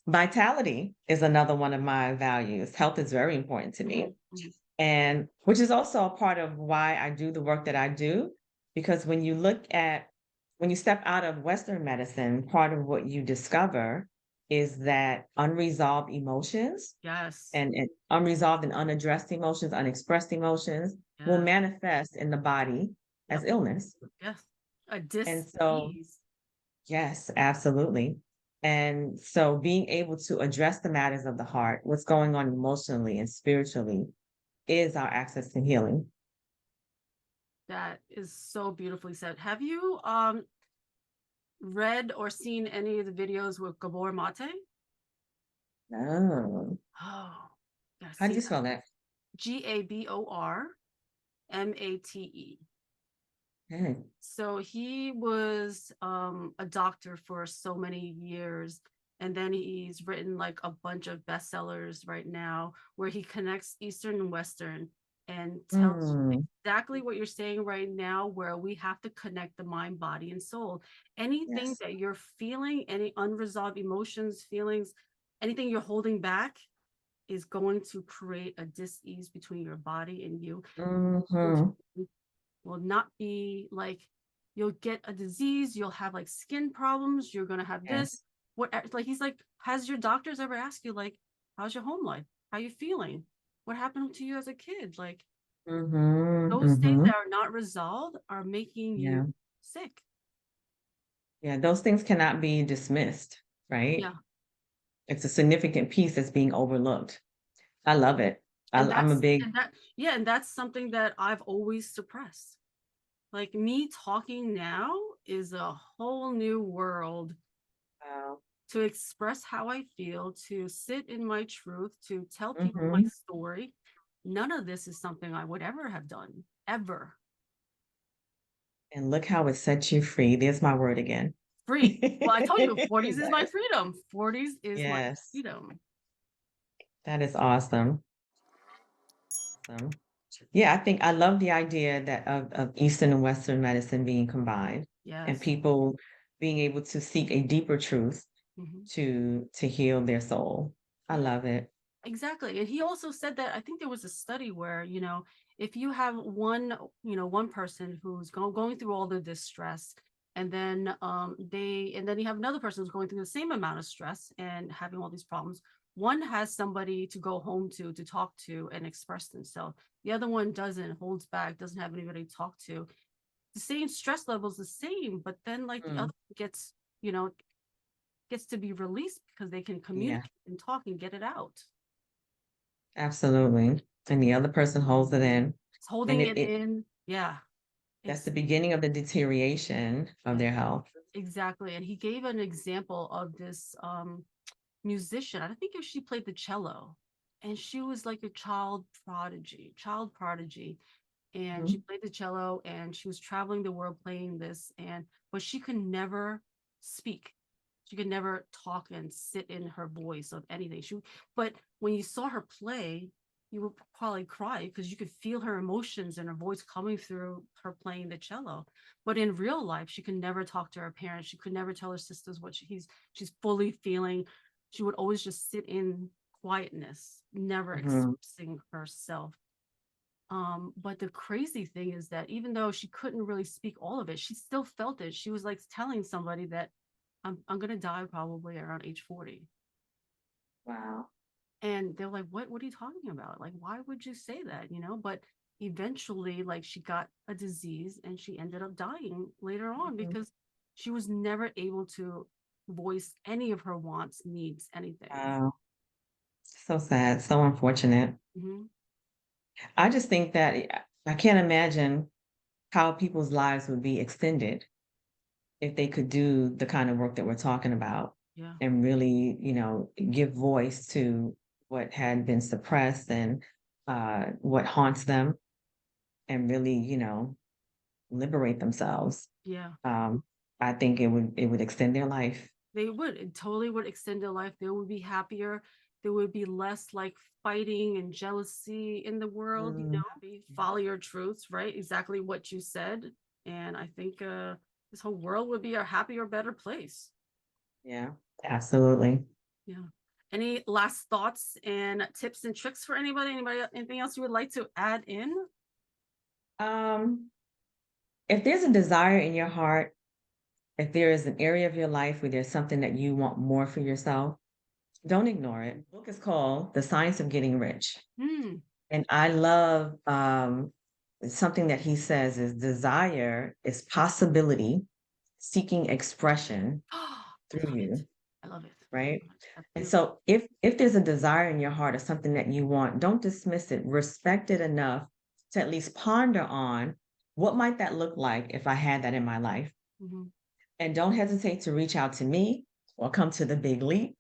Vitality is another one of my values. Health is very important to me. Mhm, mhm, And which is also a part of why I do the work that I do. Because when you step out of Western medicine, part of what you discover is that unresolved emotions yes. and unresolved and unaddressed emotions, unexpressed emotions will Yes. manifest in the body as Yep. illness. Yes. A And so, dis-ease. yes, absolutely. And so being able to address the matters of the heart, what's going on emotionally and spiritually, is our access to healing. That is so beautifully said. Have you read or seen any of the videos with Gabor Mate? Oh, Oh, gotta how do see you that. spell that? Gabormate. Okay. So he was a doctor for so many years, and then he's written like a bunch of bestsellers right now where he connects Eastern and Western and tells you Mm, exactly what you're saying right now, where we have to connect the mind, body, and soul. Anything yes. that you're feeling, any unresolved emotions, feelings, anything you're holding back is going to create a dis-ease between your body and you. Hmm. Will not be like you'll get a disease, you'll have like skin problems, you're gonna have this. Yes. What like he's like, has your doctors ever asked you like, how's your home life? How you feeling? What happened to you as a kid? Like Hmm. those things Hmm. that are not resolved are making you Yeah. sick. Yeah. Those things cannot be dismissed, right? Yeah. It's a significant piece that's being overlooked. I love it. And I'm a that's big, and that yeah, and that's something that I've always suppressed. Like me talking now is a whole new world wow. to express how I feel, to sit in my truth, to tell people my Hmm. story. None of this is something I would ever have done, ever. And look how it sets you free. There's my word again. Free. Well, I told you 40s is my Yes. freedom. 40s is my Yes. freedom. That is awesome. Awesome. Yeah, I think I love the idea that of Eastern and Western medicine being combined and Yes. people being able to seek a deeper truth Mhm. to heal their soul. I Yeah. love it. Exactly. And he also said that I think there was a study where, if you have one person who's going through all the distress, and then you have another person who's going through the same amount of stress and having all these problems. One has somebody to go home to talk to and express themselves. The other one doesn't, holds back, doesn't have anybody to talk to. The same stress level is the same, but then like the Mm, other gets, gets to be released because they can yeah, communicate and talk and get it out. absolutely. And the other person holds it in. It's And holding it, it it in. Yeah, that's the it's beginning of the deterioration of yeah, their health. exactly. And he gave an example of this musician. I think she played the cello, and she was like a child prodigy. And she Mhm. played the cello, and she was traveling the world playing this, but she could never speak. She could never talk and sit in her voice of anything. But when you saw her play, you would probably cry because you could feel her emotions and her voice coming through her playing the cello. But in real life, she could never talk to her parents. She could never tell her sisters what she's fully feeling. She would always just sit in quietness, never Mhm. expressing herself. But the crazy thing is that even though she couldn't really speak all of it, she still felt it. She was like telling somebody that I'm gonna die probably around age 40. Wow. And they're like, what are you talking about? Like, why would you say that? But eventually, like, she got a disease and she ended up dying later on Mhm. because she was never able to voice any of her wants, needs, anything. Wow. So sad, so unfortunate. Hmm. I just think that I can't imagine how people's lives would be extended if they could do the kind of work that we're talking about Yeah. and really, give voice to what had been suppressed and what haunts them and really, liberate themselves. Yeah. Um, I think it would extend their life. They would. It totally would extend their life. They would be happier. There would be less like fighting and jealousy in the world, Mm, follow your truths, right? Exactly what you said. And I think this whole world would be a happier, better place. yeah, absolutely. Yeah. Any last thoughts and tips and tricks for anybody? Anything else you would like to add in? Um, if there's a desire in your heart, if there is an area of your life where there's something that you want more for yourself, don't ignore it. The book is called The Science of Getting Rich. Hmm. And I love something that he says is desire is possibility seeking expression I through love it. you, I love it. right? That's And beautiful. so if there's a desire in your heart or something that you want, don't dismiss it. Respect it enough to at least ponder on what might that look like if I had that in my life. Hmm. And don't hesitate to reach out to me or come to the Big Leap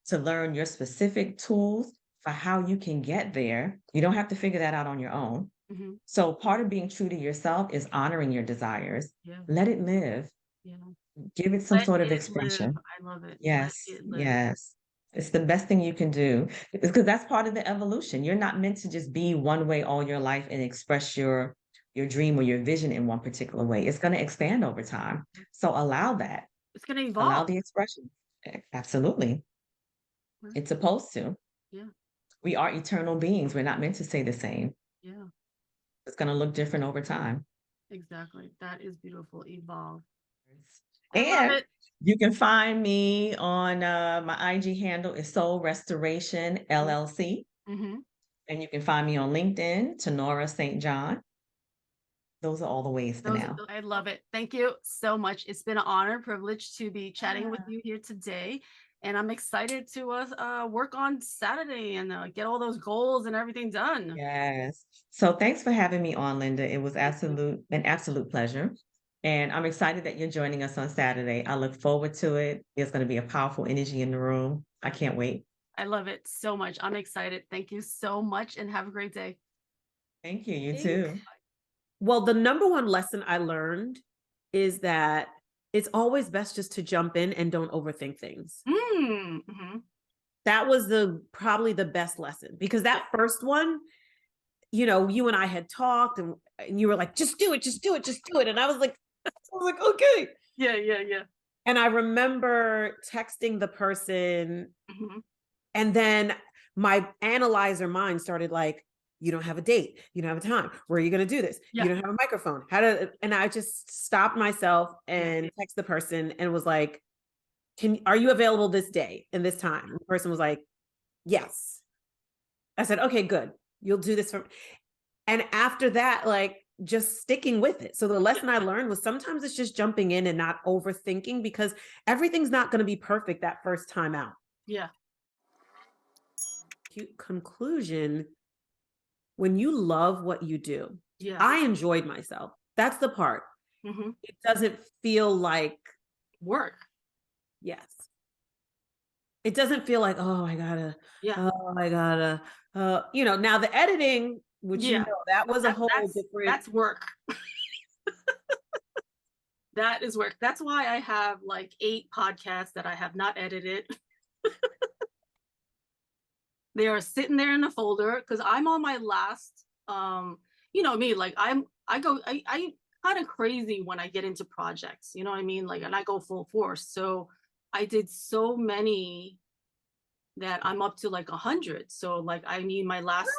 to learn your specific tools for how you can get there. You don't have to figure that out on your own. Hmm. So part of being true to yourself is honoring your desires. Yeah. Let it live. Yeah. Give it some Let sort of it live. expression. I love it. Let Yes, it live. yes. It's the best thing you can do because that's part of the evolution. You're not meant to just be one way all your life and express your dream or your vision in one particular way. It's going to expand over time. So allow that. It's gonna Allow evolve. the expression. Absolutely. Right. It's supposed to. Yeah. We are eternal beings. We're not meant to stay the same. Yeah. It's going to look different over time. Exactly. That is beautiful. Evolve. I love And it. you can find me on my IG handle is Soul Restoration LLC. Mm-hmm. And you can find me on LinkedIn, Tanorah StJohn. Those are all the ways for Those, now. I love it. Thank you so much. It's been an honor, privilege to be chatting with Ah, you here today. And I'm excited to work on Saturday and get all those goals and everything done. yes. So thanks for having me on, Linda. It was Thank you. an absolute pleasure. And I'm excited that you're joining us on Saturday. I look forward to it. There's going to be a powerful energy in the room. I can't wait. I love it so much. I'm excited. Thank you so much and have a great day. Thank you. You Think, too. well, the number one lesson I learned is that it's always best just to jump in and don't overthink things. Mm-hmm. That was probably the best lesson because that first one, you and I had talked and you were like, just do it, just do it, just do it. And I was like, okay. Yeah, yeah, yeah. And I remember texting the person Mm-hmm. and then my analyzer mind started like, you don't have a date, you don't have a time, where are you going to do this? Yeah. You don't have a microphone. And I just stopped myself and text the person and was like, are you available this day and this time? And the person was like, yes. I said, okay, good. You'll do this for me. And after that, like, just sticking with it. So the lesson I learned was sometimes it's just jumping in and not overthinking, because everything's not going to be perfect that first time out. Yeah. Conclusion, when you love what you do, Yeah. I enjoyed myself. That's the part. It doesn't feel like work. Yes. It doesn't feel like, oh, I gotta, now the editing, which, that was a whole different. That's work. That is work. That's why I have like 8 podcasts that I have not edited. They are sitting there in a folder because I'm on my last, me, like I kind of crazy when I get into projects, you know what I mean? Like, and I go full force. So I did so many that I'm up to like 100. So like, I need my last,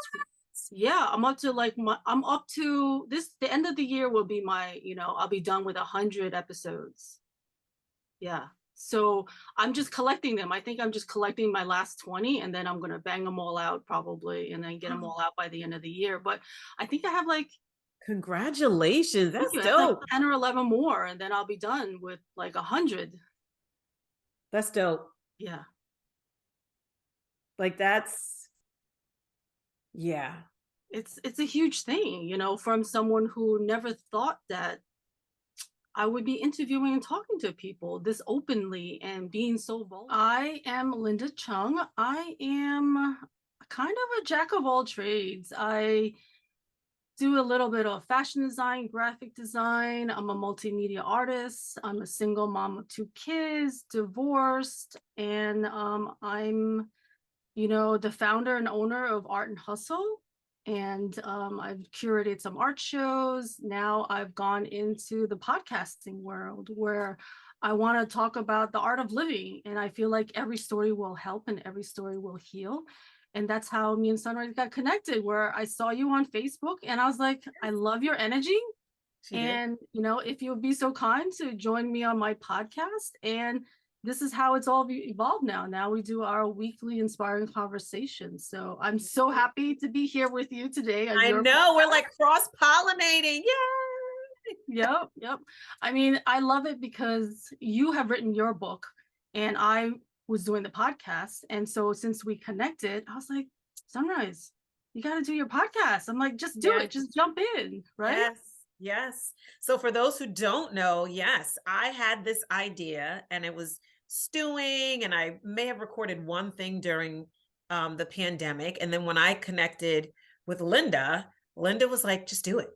I'm up to like, I'm up to this, the end of the year will be my, I'll be done with 100 episodes. Yeah. So I'm just collecting them. I think I'm just collecting my last 20 and then I'm going to bang them all out probably and then get them all out by the end of the year. But I think I have like, congratulations. That's dope. Like 10 or 11 more and then I'll be done with like 100. That's dope. Yeah. Like that's, yeah. It's a huge thing, from someone who never thought that I would be interviewing and talking to people this openly and being so vulnerable. I am LindaLCheung. I am kind of a jack of all trades. I do a little bit of fashion design, graphic design. I'm a multimedia artist. I'm a single mom of 2 kids, divorced, and I'm, the founder and owner of Art and Hustle. And I've curated some art shows. Now I've gone into the podcasting world where I want to talk about the art of living. And I feel like every story will help and every story will heal. And that's how me and Sunrise got connected, where I saw you on Facebook and I was like, I love your energy. And, if you'll be so kind to join me on my podcast. And this is how it's all evolved now. Now we do our weekly inspiring conversations. So I'm so happy to be here with you today. I know, we're like cross-pollinating. Yay! Yep. I mean, I love it because you have written your book and I was doing the podcast. And so since we connected, I was like, Sunrise, you got to do your podcast. I'm like, just do it. Just jump in. Right? Yes. So for those who don't know, yes, I had this idea and it was stewing, and I may have recorded one thing during the pandemic. And then when I connected with Linda was like, just do it.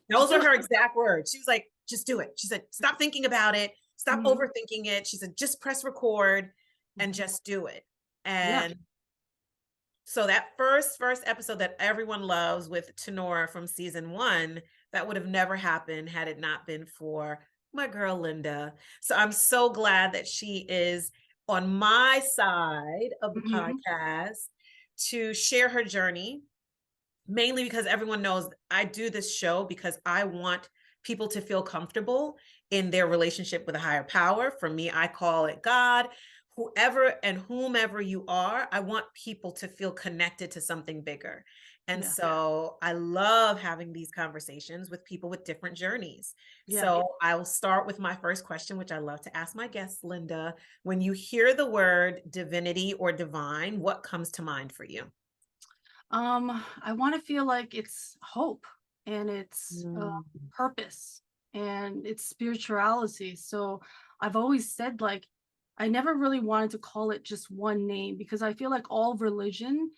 Those are her exact words. She was like, just do it. She said, stop thinking about it. Stop overthinking it. She said, just press record and just do it. And so that first episode that everyone loves with Tanorah from season 1, that would have never happened had it not been for my girl, Linda. So I'm so glad that she is on my side of the podcast to share her journey, mainly because everyone knows I do this show because I want people to feel comfortable in their relationship with a higher power. For me, I call it God. Whoever and whomever you are, I want people to feel connected to something bigger. And so I love having these conversations with people with different journeys. So I'll start with my first question, which I love to ask my guests, Linda. When you hear the word divinity or divine, what comes to mind for you? I want to feel like it's hope and it's purpose and it's spirituality. So I've always said, like, I never really wanted to call it just one name because I feel like all religion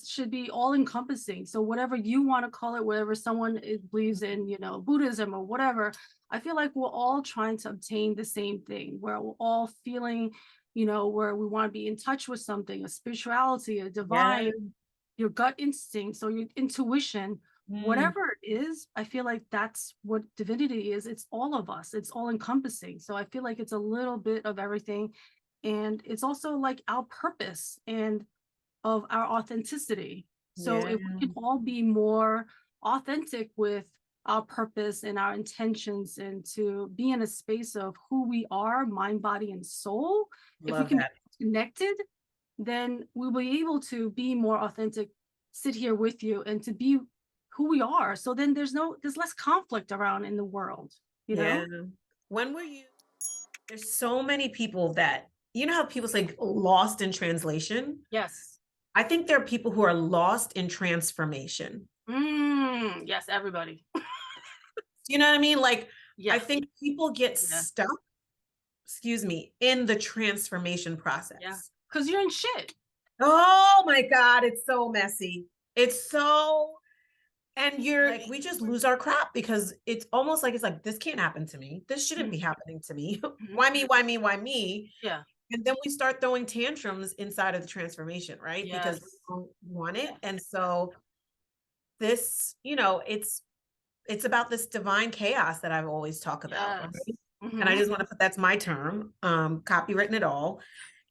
should be all encompassing. So whatever you want to call it, whatever someone believes in, Buddhism or whatever, I feel like we're all trying to obtain the same thing, where we're all feeling, where we want to be in touch with something, a spirituality, a divine, your gut instinct, so your intuition, whatever it is. I feel like that's what divinity is. It's all of us. It's all encompassing. So I feel like it's a little bit of everything. And it's also like our purpose. And of our authenticity. So if Yeah. we can all be more authentic with our purpose and our intentions, and to be in a space of who we are, mind, body, and soul, if we Love can that. be connected, then we'll be able to be more authentic, sit here with you, and to be who we are. So then there's less conflict around in the world, you Yeah. know? When were you? There's so many people that, you know how people say lost in translation? Yes. I think there are people who are lost in transformation. Yes, everybody. You know what I mean? Like, I Yes. think people get Yeah. stuck, excuse me, in the transformation Yeah. process. Because you're in shit. Oh my God, it's so messy. It's so, and you're like, we just lose our crap because it's almost like, it's like, this can't happen to me. This shouldn't be happening to me. Why me? Why me? Why me? Yeah. And then we start throwing tantrums inside of the transformation, right? Because we Yes. don't want it. And so this, it's about this divine chaos that I've always talk about, Yes. right? And I Mhm. just want to put, that's my term, copywritten it all.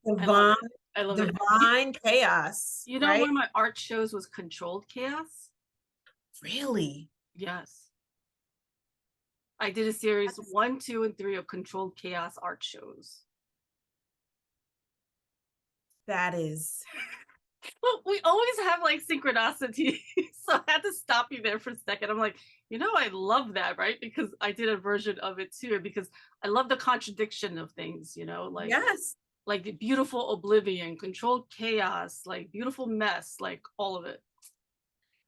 I love Divine, it. I love it. divine chaos, You know, right? one of my art shows was Controlled Chaos. Really? Yes. I did a series 1, 2, and 3 of Controlled Chaos art shows. That is, Well, we always have like synchronicity. So I had to stop you there for a second. I'm like, I love that, right? Because I did a version of it too, because I love the contradiction of things, yes, like the beautiful oblivion, controlled chaos, like beautiful mess, like all of it.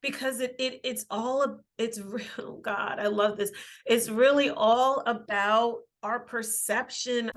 because it's all, it's real. God, I love this. It's really all about our perception.